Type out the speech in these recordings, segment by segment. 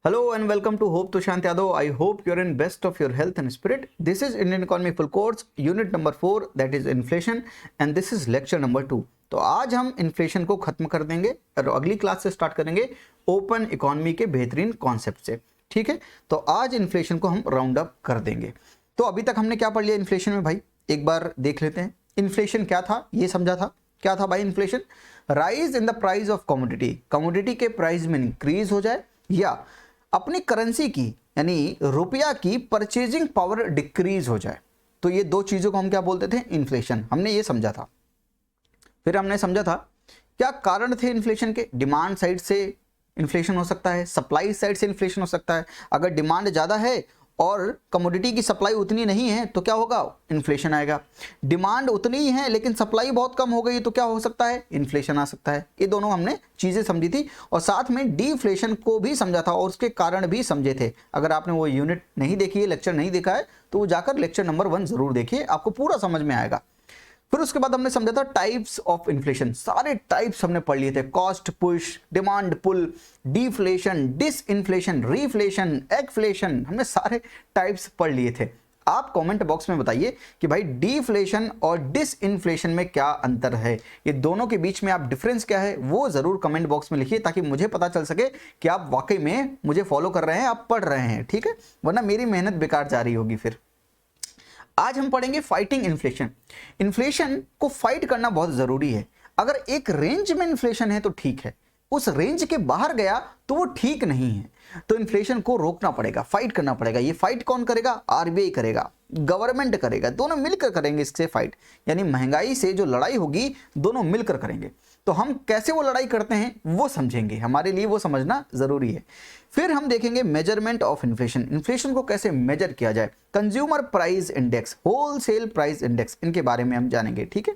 Hello and welcome to Hope Tushant Yadav. I hope you're in best of your health and spirit. This is Indian Economy Full Course, Unit number 4, that is Inflation, and this is lecture number 2. तो आज हम inflation को खत्म कर देंगे और अगली class से स्टार्ट करेंगे ओपन इकोनॉमी के बेहतरीन कॉन्सेप्ट से। ठीक है, तो आज इन्फ्लेशन को हम राउंड अप कर देंगे। तो अभी तक हमने क्या पढ़ लिया इन्फ्लेशन में भाई, एक बार देख लेते हैं। इन्फ्लेशन क्या था, ये समझा था। क्या था भाई inflation? Rise in the price of commodity, commodity के प्राइस में इंक्रीज हो जाए या अपनी करेंसी की यानी रुपया की परचेजिंग पावर डिक्रीज हो जाए। तो ये दो चीजों को हम क्या बोलते थे? इन्फ्लेशन। हमने ये समझा था। फिर हमने समझा था क्या कारण थे इन्फ्लेशन के। डिमांड साइड से इन्फ्लेशन हो सकता है, सप्लाई साइड से इन्फ्लेशन हो सकता है। अगर डिमांड ज्यादा है और कमोडिटी की सप्लाई उतनी नहीं है तो क्या होगा? इन्फ्लेशन आएगा। डिमांड उतनी ही है लेकिन सप्लाई बहुत कम हो गई तो क्या हो सकता है? इन्फ्लेशन आ सकता है। ये दोनों हमने चीजें समझी थी और साथ में डीफ्लेशन को भी समझा था और उसके कारण भी समझे थे। अगर आपने वो यूनिट नहीं देखी है, लेक्चर नहीं देखा है, तो वो जाकर लेक्चर नंबर 1 जरूर देखिए, आपको पूरा समझ में आएगा। फिर उसके बाद हमने समझा था टाइप्स ऑफ इन्फ्लेशन। सारे टाइप्स हमने पढ़ लिए थे। Cost push, demand pull, deflation, disinflation, reflation, agflation, हमने सारे टाइप्स पढ़ लिए थे। आप कमेंट बॉक्स में बताइए कि भाई डीफ्लेशन और डिसइन्फ्लेशन में क्या अंतर है, ये दोनों के बीच में आप डिफरेंस क्या है वो जरूर कमेंट बॉक्स में लिखिए ताकि मुझे पता चल सके कि आप वाकई में मुझे फॉलो कर रहे हैं, आप पढ़ रहे हैं। ठीक है, वरना मेरी मेहनत बेकार जा रही होगी। फिर आज हम पढ़ेंगे फाइटिंग इन्फ्लेशन। इन्फ्लेशन को फाइट करना बहुत जरूरी है। अगर एक रेंज में इन्फ्लेशन है तो ठीक है, उस रेंज के बाहर गया तो वो ठीक नहीं है। तो इन्फ्लेशन को रोकना पड़ेगा, फाइट करना पड़ेगा। ये फाइट कौन करेगा? आरबीआई करेगा, गवर्नमेंट करेगा, दोनों मिलकर करेंगे इससे फाइट। यानी महंगाई से जो लड़ाई होगी दोनों मिलकर करेंगे। तो हम कैसे वो लड़ाई करते हैं वो समझेंगे, हमारे लिए वो समझना जरूरी है। फिर हम देखेंगे मेजरमेंट ऑफ इन्फ्लेशन, इन्फ्लेशन को कैसे मेजर किया जाए। Consumer price index, wholesale price index, इनके बारे में हम जानेंगे। ठीक है,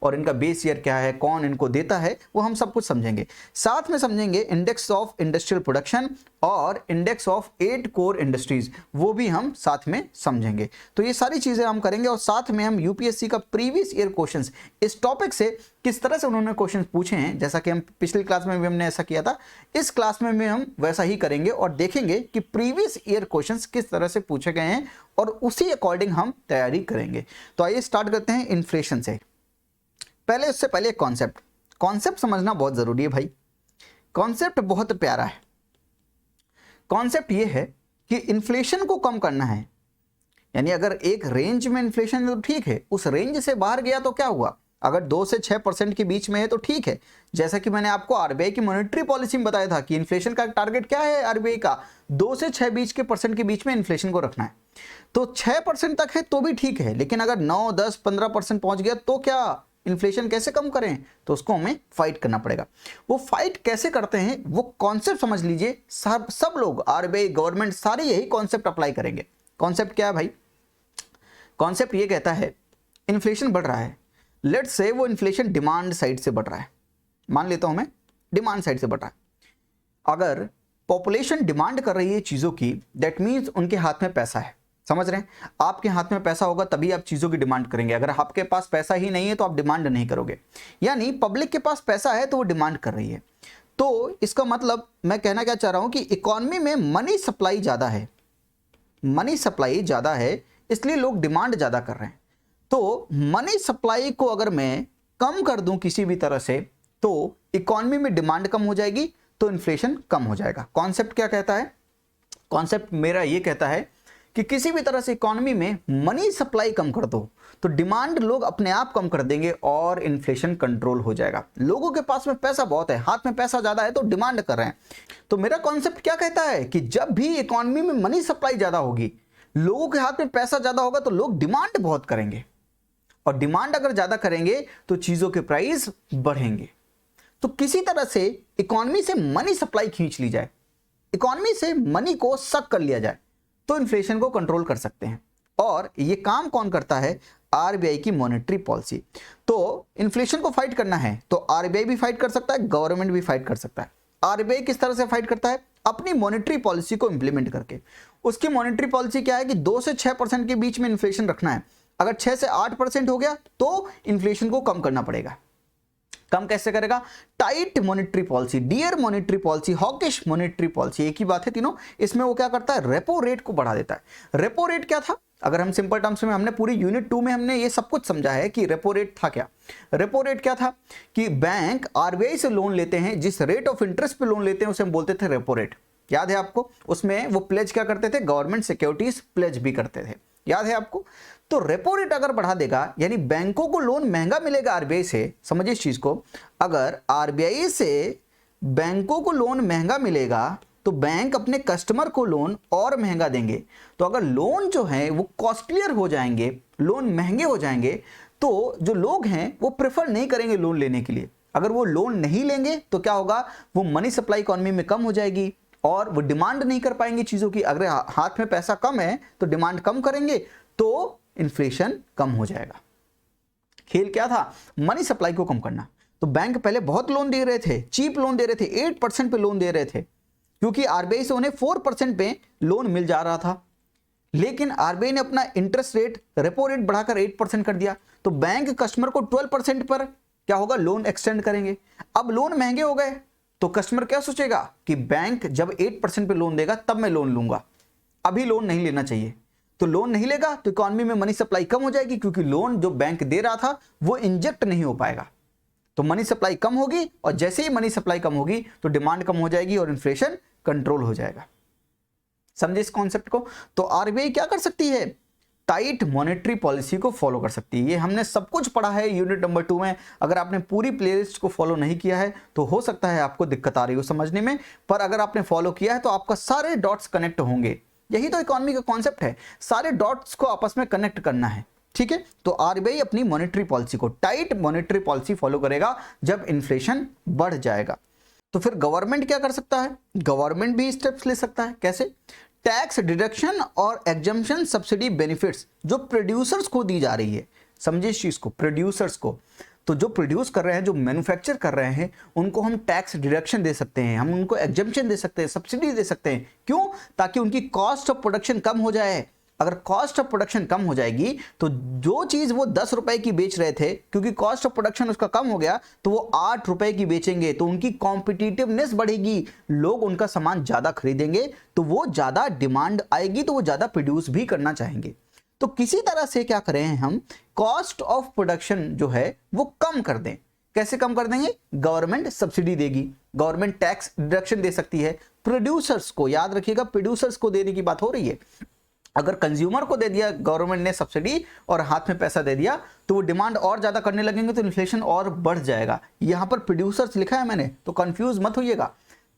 और इनका बेस ईयर क्या है, कौन इनको देता है, वो हम सब कुछ समझेंगे। साथ में समझेंगे इंडेक्स ऑफ इंडस्ट्रियल प्रोडक्शन और इंडेक्स ऑफ 8 कोर इंडस्ट्रीज, वो भी हम साथ में समझेंगे। तो ये सारी चीजें हम करेंगे और साथ में हम यूपीएससी का प्रीवियस ईयर क्वेश्चंस, इस टॉपिक से किस तरह से उन्होंने क्वेश्चंस पूछे हैं, जैसा कि हम पिछली क्लास में भी हमने ऐसा किया था, इस क्लास में भी हम वैसा ही करेंगे और देखेंगे कि प्रीवियस ईयर क्वेश्चंस किस तरह से पूछे गए हैं और उसी अकॉर्डिंग हम तैयारी करेंगे। तो आइए स्टार्ट करते हैं इन्फ्लेशन से। उससे पहले कॉन्सेप्ट समझना बहुत जरूरी है भाई। कॉन्सेप्ट बहुत प्यारा है। कॉन्सेप्ट ये है कि इन्फ्लेशन को कम करना है। यानी अगर एक रेंज में इन्फ्लेशन है तो ठीक है, उस रेंज से बाहर गया तो क्या हुआ? अगर 2 से 6% के बीच में है तो ठीक है। जैसा कि मैंने आपको आरबीआई की मॉनेटरी पॉलिसी में बताया था कि इन्फ्लेशन का टारगेट क्या है आरबीआई का, 2 से 6% के बीच में इन्फ्लेशन को रखना है। तो 6% तक है तो भी ठीक है, लेकिन अगर 9, 10, 15% पहुंच गया तो क्या इन्फ्लेशन कैसे कम करें? तो उसको हमें फाइट करना पड़ेगा। वो फाइट कैसे करते हैं वो कॉन्सेप्ट समझ लीजिए। सब लोग, आरबीआई, गवर्नमेंट, सारे यही कॉन्सेप्ट अप्लाई करेंगे। कॉन्सेप्ट क्या है भाई? कॉन्सेप्ट ये कहता है इन्फ्लेशन बढ़ रहा है, लेट्स से वो इन्फ्लेशन डिमांड साइड से बढ़ रहा है। मान लेता हूं मैं डिमांड साइड से बढ़ रहा है। अगर पॉपुलेशन डिमांड कर रही है चीजों की, दैट मीन्स उनके हाथ में पैसा है। समझ रहे हैं? आपके हाथ में पैसा होगा तभी आप चीजों की डिमांड करेंगे। अगर आपके पास पैसा ही नहीं है तो आप डिमांड नहीं करोगे। यानी पब्लिक के पास पैसा है तो वो डिमांड कर रही है। तो इसका मतलब मैं कहना क्या चाह रहा हूं कि इकोनॉमी में मनी सप्लाई ज्यादा है, मनी सप्लाई ज्यादा है, इसलिए लोग डिमांड ज्यादा कर रहे हैं। तो मनी सप्लाई को अगर मैं कम कर दूं किसी भी तरह से तो इकोनॉमी में डिमांड कम हो जाएगी, तो इन्फ्लेशन कम हो जाएगा। कॉन्सेप्ट क्या कहता है? कॉन्सेप्ट मेरा ये कहता है कि किसी भी तरह से इकोनॉमी में मनी सप्लाई कम कर दो तो डिमांड लोग अपने आप कम कर देंगे और इन्फ्लेशन कंट्रोल हो जाएगा। लोगों के पास में पैसा बहुत है, हाथ में पैसा ज्यादा है तो डिमांड कर रहे हैं। तो मेरा कॉन्सेप्ट क्या कहता है कि जब भी इकोनॉमी में मनी सप्लाई ज्यादा होगी, लोगों के हाथ में पैसा ज्यादा होगा तो लोग डिमांड बहुत करेंगे, और डिमांड अगर ज्यादा करेंगे तो चीजों के प्राइस बढ़ेंगे। तो किसी तरह से इकोनॉमी से मनी सप्लाई खींच ली जाए, इकोनॉमी से मनी को सक कर लिया जाए, तो इन्फ्लेशन को कंट्रोल कर सकते हैं। और ये काम कौन करता है? आरबीआई की मॉनेटरी पॉलिसी। तो इन्फ्लेशन को फाइट करना है तो आरबीआई भी फाइट कर सकता है, गवर्नमेंट भी फाइट कर सकता है। आरबीआई किस तरह से फाइट करता है? अपनी मॉनेटरी पॉलिसी को इंप्लीमेंट करके। उसकी मॉनेटरी पॉलिसी क्या है कि 2 से 6% के बीच में इन्फ्लेशन रखना है। अगर 6 से 8% हो गया तो इन्फ्लेशन को कम करना पड़ेगा। कम कैसे करेगा? Tight monetary policy, dear monetary policy, hawkish monetary policy, एक ही बात है तीनों। इसमें वो क्या करता है? रेपो रेट को बढ़ा देता है। रेपो रेट क्या था? अगर हम सिंपल टर्म्स में, हमने पूरी यूनिट 2 में हमने ये सब कुछ समझा है कि रेपो रेट था क्या। रेपो रेट क्या था कि बैंक आरबीआई से लोन लेते हैं, जिस रेट ऑफ इंटरेस्ट पे लोन लेते हैं उसे हम बोलते थे रेपो रेट। याद है आपको? उसमें वो प्लेज क्या करते थे? गवर्नमेंट सिक्योरिटीज प्लेज भी करते थे, याद है आपको? तो रेपो रेट अगर बढ़ा देगा यानी बैंकों को लोन महंगा मिलेगा आरबीआई से। समझिए इस चीज को, अगर आरबीआई से बैंकों को लोन महंगा मिलेगा तो बैंक अपने कस्टमर को लोन और महंगा देंगे। तो अगर लोन जो है वो कॉस्टलियर हो जाएंगे, लोन महंगे हो जाएंगे, तो जो लोग हैं वो प्रेफर नहीं करेंगे लोन लेने के लिए। अगर वो लोन नहीं लेंगे तो क्या होगा? वो मनी सप्लाई इकोनॉमी में कम हो जाएगी और वो डिमांड नहीं कर पाएंगे चीजों की। अगर हाथ में पैसा कम है तो डिमांड कम करेंगे तो इन्फ्लेशन कम हो जाएगा। खेल क्या था? मनी सप्लाई को कम करना। तो बैंक पहले बहुत लोन दे रहे थे, चीप लोन दे रहे थे, 8% पे लोन दे रहे थे, क्योंकि आरबीआई से उन्हें 4% पे लोन मिल जा रहा था। लेकिन आरबीआई ने अपना इंटरेस्ट रेट, रेपो रेट बढ़ाकर 8% कर दिया, तो बैंक कस्टमर को 12% पर क्या होगा? लोन एक्सटेंड करेंगे। अब लोन महंगे हो गए तो कस्टमर क्या सोचेगा कि बैंक जब 8% पे लोन देगा तब मैं लोन लूंगा, अभी लोन नहीं लेना चाहिए। तो लोन नहीं लेगा तो इकोनॉमी में मनी सप्लाई कम हो जाएगी, क्योंकि लोन जो बैंक दे रहा था वो इंजेक्ट नहीं हो पाएगा। तो मनी सप्लाई कम होगी और जैसे ही मनी सप्लाई कम होगी तो डिमांड कम हो जाएगी और इन्फ्लेशन कंट्रोल हो जाएगा। समझे इस कॉन्सेप्ट को? तो आरबीआई क्या कर सकती है? टाइट मॉनेटरी पॉलिसी को फॉलो कर सकती है। ये हमने सब कुछ पढ़ा है यूनिट नंबर 2 में। अगर आपने पूरी प्लेलिस्ट को फॉलो नहीं किया है तो हो सकता है आपको दिक्कत आ रही हो समझने में, पर अगर आपने फॉलो किया है तो आपका सारे डॉट्स कनेक्ट होंगे। यही तो इकोनॉमी का कॉन्सेप्ट है, सारे डॉट्स को आपस में कनेक्ट करना है, ठीक है? तो आरबीआई अपनी मॉनेटरी पॉलिसी को, टाइट मॉनेटरी पॉलिसी फॉलो करेगा जब इन्फ्लेशन बढ़ जाएगा। तो फिर गवर्नमेंट क्या कर सकता है? गवर्नमेंट भी स्टेप्स ले सकता है। कैसे? टैक्स डिडक्शन और एग्जम्पशन सब्सिडी बेनिफिट्स जो प्रोड्यूसर्स को दी जा रही है। समझिए इस चीज को, प्रोड्यूसर्स को, तो जो प्रोड्यूस कर रहे हैं, जो मैन्युफैक्चर कर रहे हैं, उनको हम टैक्स डिडक्शन दे सकते हैं, हम उनको एग्जम्पशन दे सकते हैं, सब्सिडी दे सकते हैं। क्यों? ताकि उनकी कॉस्ट ऑफ प्रोडक्शन कम हो जाए। अगर कॉस्ट ऑफ प्रोडक्शन कम हो जाएगी तो जो चीज वो 10 रुपए की बेच रहे थे, क्योंकि कॉस्ट ऑफ प्रोडक्शन उसका कम हो गया तो वो 8 रुपए की बेचेंगे, तो उनकी कॉम्पिटिटिवनेस बढ़ेगी, लोग उनका सामान ज्यादा खरीदेंगे, तो वो ज्यादा डिमांड आएगी, तो वो ज्यादा प्रोड्यूस भी करना चाहेंगे। तो किसी तरह से क्या करें हम? कॉस्ट ऑफ प्रोडक्शन जो है वो कम कर दें। कैसे कम कर देंगे? गवर्नमेंट सब्सिडी देगी, गवर्नमेंट टैक्स डिडक्शन दे सकती है प्रोड्यूसर्स को। याद रखिएगा, प्रोड्यूसर्स को देने की बात हो रही है। अगर कंज्यूमर को दे दिया गवर्नमेंट ने सब्सिडी और हाथ में पैसा दे दिया तो वो डिमांड और ज्यादा करने लगेंगे, तो इन्फ्लेशन और बढ़ जाएगा। यहां पर प्रोड्यूसर्स लिखा है मैंने, तो कंफ्यूज मत होइएगा।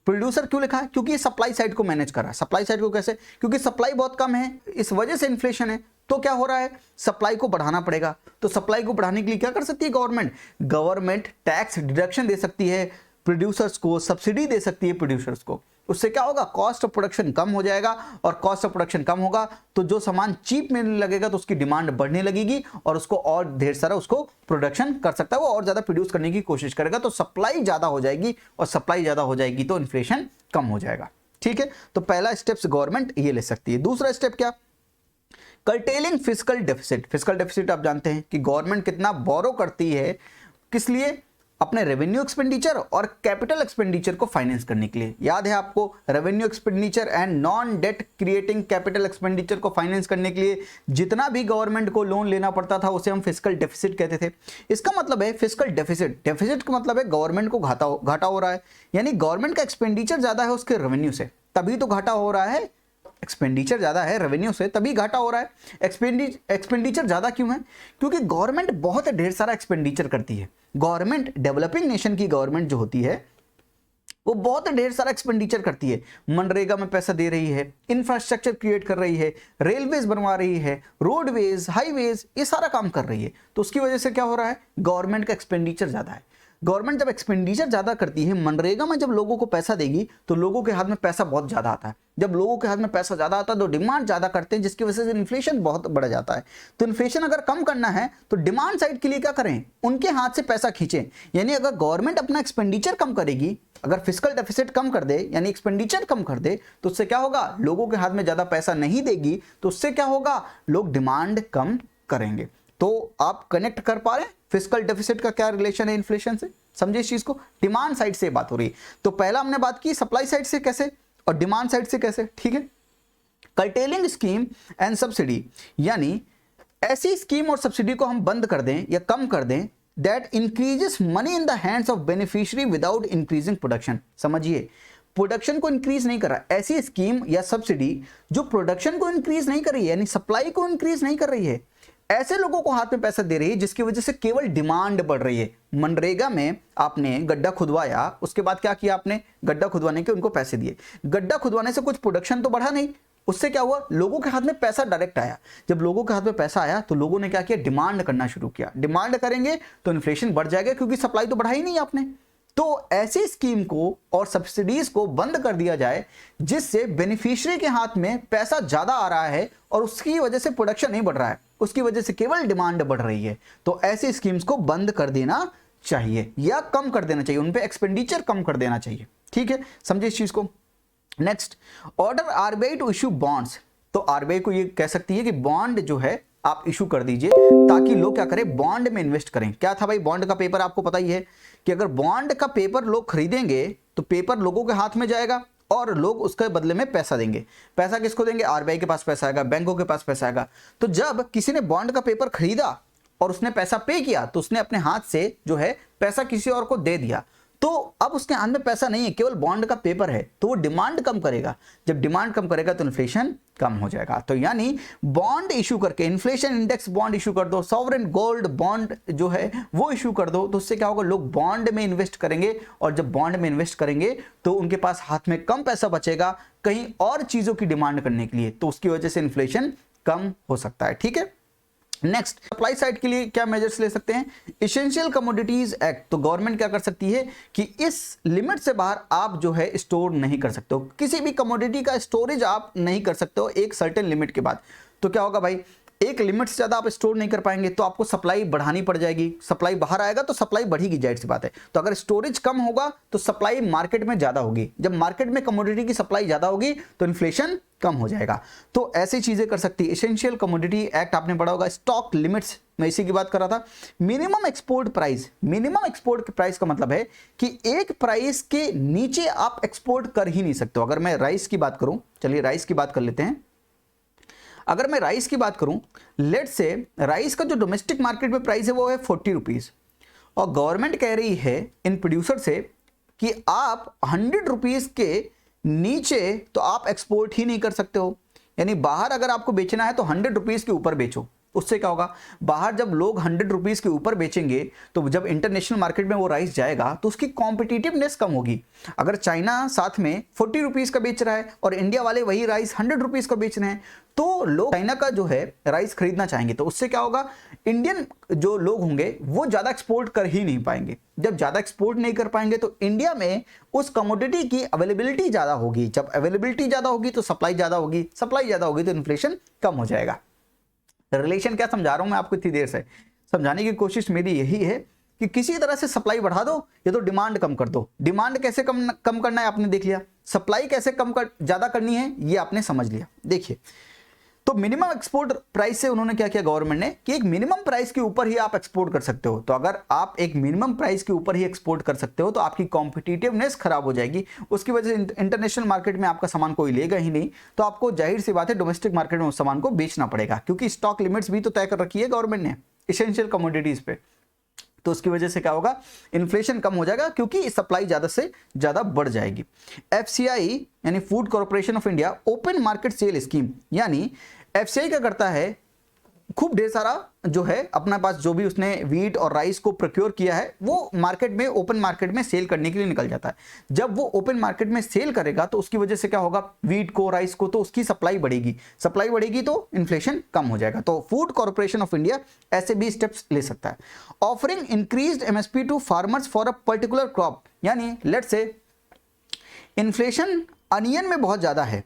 प्रोड्यूसर क्यों लिखा है? क्योंकि ये सप्लाई साइड को मैनेज कर रहा है। सप्लाई साइड को कैसे? क्योंकि सप्लाई बहुत कम है, इस वजह से इन्फ्लेशन है। तो क्या हो रहा है? सप्लाई को बढ़ाना पड़ेगा। तो सप्लाई को बढ़ाने के लिए क्या कर सकती है गवर्नमेंट? गवर्नमेंट टैक्स डिडक्शन दे सकती है प्रोड्यूसर्स को, सब्सिडी दे सकती है प्रोड्यूसर्स को। उससे क्या होगा? कॉस्ट ऑफ प्रोडक्शन कम हो जाएगा, और कॉस्ट ऑफ प्रोडक्शन कम होगा तो जो सामान चीप मिलने लगेगा तो उसकी डिमांड बढ़ने लगेगी और उसको और ढेर सारा उसको प्रोडक्शन कर सकता है, वो और ज्यादा प्रोड्यूस करने की कोशिश करेगा, तो सप्लाई ज्यादा हो जाएगी, और सप्लाई ज्यादा हो जाएगी तो इन्फ्लेशन कम हो जाएगा। ठीक है, तो पहला स्टेप गवर्नमेंट ये ले सकती है। दूसरा स्टेप क्या? Curtailing fiscal deficit. Fiscal deficit आप जानते हैं कि गवर्नमेंट कितना बोरो करती है, किस लिए? अपने रेवेन्यू एक्सपेंडिचर और कैपिटल एक्सपेंडिचर को फाइनेंस करने के लिए। याद है आपको, revenue expenditure and non debt creating capital expenditure को फाइनेंस करने के लिए जितना भी गवर्नमेंट को लोन लेना पड़ता था उसे हम फिस्कल डेफिसिट कहते थे। इसका मतलब है फिस्कल डेफिसिट, डेफिसिट का मतलब है गवर्नमेंट को घाटा हो रहा है, यानी गवर्नमेंट का एक्सपेंडिचर ज्यादा है उसके रेवेन्यू से, तभी तो घाटा हो रहा है। एक्सपेंडिचर ज्यादा है रेवेन्यू से तभी घाटा हो रहा है। एक्सपेंडिचर ज्यादा क्यों है? क्योंकि गवर्नमेंट बहुत ढेर सारा एक्सपेंडिचर करती है। गवर्नमेंट, डेवलपिंग नेशन की गवर्नमेंट जो होती है वो बहुत ढेर सारा एक्सपेंडिचर करती है। मनरेगा में पैसा दे रही है, इंफ्रास्ट्रक्चर क्रिएट कर रही है, रेलवेज बनवा रही है, रोडवेज, हाईवेज, ये सारा काम कर रही है। तो उसकी वजह से क्या हो रहा है? गवर्नमेंट का एक्सपेंडिचर ज्यादा है। गवर्नमेंट जब एक्सपेंडिचर ज्यादा करती है, मनरेगा में जब लोगों को पैसा देगी तो लोगों के हाथ में पैसा बहुत ज्यादा आता है। जब लोगों के हाथ में पैसा ज्यादा आता है तो डिमांड ज्यादा करते हैं, जिसकी वजह से इन्फ्लेशन बहुत बढ़ जाता है। तो इन्फ्लेशन अगर कम करना है तो डिमांड साइड के लिए क्या करें? उनके हाथ से पैसा खींचें। यानी अगर गवर्नमेंट अपना एक्सपेंडिचर कम करेगी, अगर फिस्कल डेफिसिट कम कर दे यानी एक्सपेंडिचर कम कर दे, तो उससे क्या होगा? लोगों के हाथ में ज्यादा पैसा नहीं देगी तो उससे क्या होगा? लोग डिमांड कम करेंगे। तो आप कनेक्ट कर पा रहे हैं फिस्कल डेफिसिट का क्या रिलेशन है इन्फ्लेशन से? समझे इस चीज को, डिमांड साइड से बात हो रही है। तो पहला हमने बात की सप्लाई साइड से कैसे और डिमांड साइड से कैसे, ठीक है। कर्टेलिंग स्कीम एंड सब्सिडी, यानी ऐसी स्कीम और सब्सिडी को हम बंद कर दें या कम कर दें that increases money in the hands of beneficiary without increasing production. समझिए, प्रोडक्शन को इंक्रीज नहीं कर रहा, ऐसी स्कीम या सब्सिडी जो प्रोडक्शन को इंक्रीज नहीं कर रही है, यानी सप्लाई को इंक्रीज नहीं कर रही है, ऐसे लोगों को हाथ में पैसा दे रही है जिसकी वजह से केवल डिमांड बढ़ रही है। मनरेगा में आपने गड्ढा खुदवाया, उसके बाद क्या किया आपने, गड्ढा खुदवाने के उनको पैसे दिए, गड्ढा खुदवाने से कुछ प्रोडक्शन तो बढ़ा नहीं, उससे क्या हुआ, लोगों के हाथ में पैसा डायरेक्ट आया। जब लोगों के हाथ में पैसा आया तो लोगों ने क्या किया, डिमांड करना शुरू किया। डिमांड करेंगे तो इन्फ्लेशन बढ़ जाएगा क्योंकि सप्लाई तो बढ़ाई नहीं आपने। तो ऐसी स्कीम को और सब्सिडीज को बंद कर दिया जाए जिससे बेनिफिशियरी के हाथ में पैसा ज्यादा आ रहा है और उसकी वजह से प्रोडक्शन नहीं बढ़ रहा है, उसकी वजह से केवल डिमांड बढ़ रही है। तो ऐसी स्कीम्स को बंद कर देना चाहिए या कम कर देना चाहिए, उन पे एक्सपेंडिचर कम कर देना चाहिए, ठीक है, समझे इस चीज को। Next, order RBI to issue bonds. तो आरबीआई को ये कह सकती है कि बॉन्ड जो है आप इशू कर दीजिए ताकि लोग क्या करें, बॉन्ड में इन्वेस्ट करें। क्या था भाई, बॉन्ड का पेपर आपको पता ही है कि अगर बॉन्ड का पेपर लोग खरीदेंगे तो पेपर लोगों के हाथ में जाएगा और लोग उसके बदले में पैसा देंगे। पैसा किसको देंगे, आरबीआई के पास पैसा आएगा, बैंकों के पास पैसा आएगा। तो जब किसी ने बॉन्ड का पेपर खरीदा और उसने पैसा पे किया तो उसने अपने हाथ से जो है पैसा किसी और को दे दिया, तो अब उसके हाथ में पैसा नहीं है, केवल बॉन्ड का पेपर है, तो वो डिमांड कम करेगा। जब डिमांड कम करेगा तो इन्फ्लेशन कम हो जाएगा। तो यानी बॉन्ड इशू करके, इन्फ्लेशन इंडेक्स बॉन्ड इशू कर दो, सॉवरेन गोल्ड बॉन्ड जो है वो इशू कर दो, तो उससे क्या होगा, लोग बॉन्ड में इन्वेस्ट करेंगे और जब बॉन्ड में इन्वेस्ट करेंगे तो उनके पास हाथ में कम पैसा बचेगा कहीं और चीजों की डिमांड करने के लिए, तो उसकी वजह से इन्फ्लेशन कम हो सकता है, ठीक है। नेक्स्ट, सप्लाई साइड के लिए क्या मेजर्स ले सकते हैं, इसेंशियल कमोडिटीज एक्ट। तो गवर्नमेंट क्या कर सकती है कि इस लिमिट से बाहर आप जो है स्टोर नहीं कर सकते हो, किसी भी कमोडिटी का स्टोरेज आप नहीं कर सकते हो एक सर्टेन लिमिट के बाद। तो क्या होगा भाई, एक लिमिट से ज्यादा आप स्टोर नहीं कर पाएंगे तो आपको सप्लाई बढ़ानी पड़ जाएगी, सप्लाई बाहर आएगा तो सप्लाई बढ़ेगी, जाहिर सी बात है। तो अगर स्टोरेज कम होगा तो सप्लाई मार्केट में ज्यादा होगी, जब मार्केट में कमोडिटी की सप्लाई ज्यादा होगी तो इन्फ्लेशन कम हो जाएगा। तो ऐसी चीजें कर सकती है। एसेंशियल कमोडिटी एक्ट आपने पढ़ा होगा, स्टॉक लिमिट्स, मैं इसी की बात कर रहा था। Minimum export price, minimum export price का मतलब है कि एक प्राइस के नीचे आप एक्सपोर्ट कर ही नहीं सकते हो। अगर मैं राइस की बात करूं, चलिए राइस की बात कर लेते हैं। अगर मैं राइस की बात करूं, लेट से राइस का जो डोमेस्टिक मार्केट में प्राइस है वो है 40 रुपीज और गवर्नमेंट कह रही है इन प्रोड्यूसर से कि आप 100 रुपीज के नीचे तो आप एक्सपोर्ट ही नहीं कर सकते हो, यानी बाहर अगर आपको बेचना है तो 100 रुपीज के ऊपर बेचो। उससे क्या होगा, बाहर जब लोग 100 रुपीज के ऊपर बेचेंगे तो जब इंटरनेशनल मार्केट में वो राइस जाएगा तो उसकी कॉम्पिटिटिवनेस कम होगी। अगर चाइना साथ में 40 रुपीज का बेच रहा है और इंडिया वाले वही राइस 100 रुपीज का बेच रहे हैं तो लोग चाइना का जो है राइस खरीदना चाहेंगे। तो उससे क्या होगा, इंडियन जो लोग होंगे वो ज्यादा एक्सपोर्ट कर ही नहीं पाएंगे। जब ज्यादा एक्सपोर्ट नहीं कर पाएंगे तो इंडिया में उस कमोडिटी की अवेलेबिलिटी ज्यादा होगी, जब अवेलेबिलिटी ज्यादा होगी तो सप्लाई ज्यादा होगी, सप्लाई ज्यादा होगी तो इन्फ्लेशन कम हो जाएगा। रिलेशन क्या समझा रहा हूं मैं आपको इतनी देर से, समझाने की कोशिश मेरी यही है कि किसी तरह से सप्लाई बढ़ा दो या तो डिमांड कम कर दो। डिमांड कैसे कम करना है आपने देख लिया, सप्लाई कैसे ज्यादा करनी है ये आपने समझ लिया। देखिए, तो मिनिमम एक्सपोर्ट प्राइस से उन्होंने क्या किया गवर्नमेंट ने कि एक मिनिमम प्राइस के ऊपर ही आप एक्सपोर्ट कर सकते हो। तो अगर आप एक मिनिमम प्राइस के ऊपर ही एक्सपोर्ट कर सकते हो तो आपकी कॉम्पिटिटिवनेस खराब हो जाएगी, उसकी वजह से इंटरनेशनल मार्केट में आपका सामान कोई लेगा ही नहीं, तो आपको जाहिर सी बात है डोमेस्टिक मार्केट में उस सामान को बेचना पड़ेगा, क्योंकि स्टॉक लिमिट्स भी तो तय कर रखी है गवर्नमेंट ने एसेंशियल कमोडिटीज पे। तो उसकी वजह से क्या होगा, इन्फ्लेशन कम हो जाएगा क्योंकि सप्लाई ज्यादा से ज्यादा बढ़ जाएगी। एफसीआई यानी food corporation of India open market sale scheme, यानी एफसीआई क्या करता है, खूब ढेर सारा जो है अपना पास जो भी उसने व्हीट और राइस को प्रोक्योर किया है वो मार्केट में, ओपन मार्केट में सेल करने के लिए निकल जाता है। जब वो ओपन मार्केट में सेल करेगा तो उसकी वजह से क्या होगा, व्हीट को, राइस को, तो उसकी सप्लाई बढ़ेगी, सप्लाई बढ़ेगी तो इन्फ्लेशन कम हो जाएगा। तो फूड कॉर्पोरेशन ऑफ इंडिया ऐसे भी स्टेप्स ले सकता है। Offering increased MSP to farmers for a particular crop, यानी लेट्स से इन्फ्लेशन अनियन में बहुत ज्यादा है,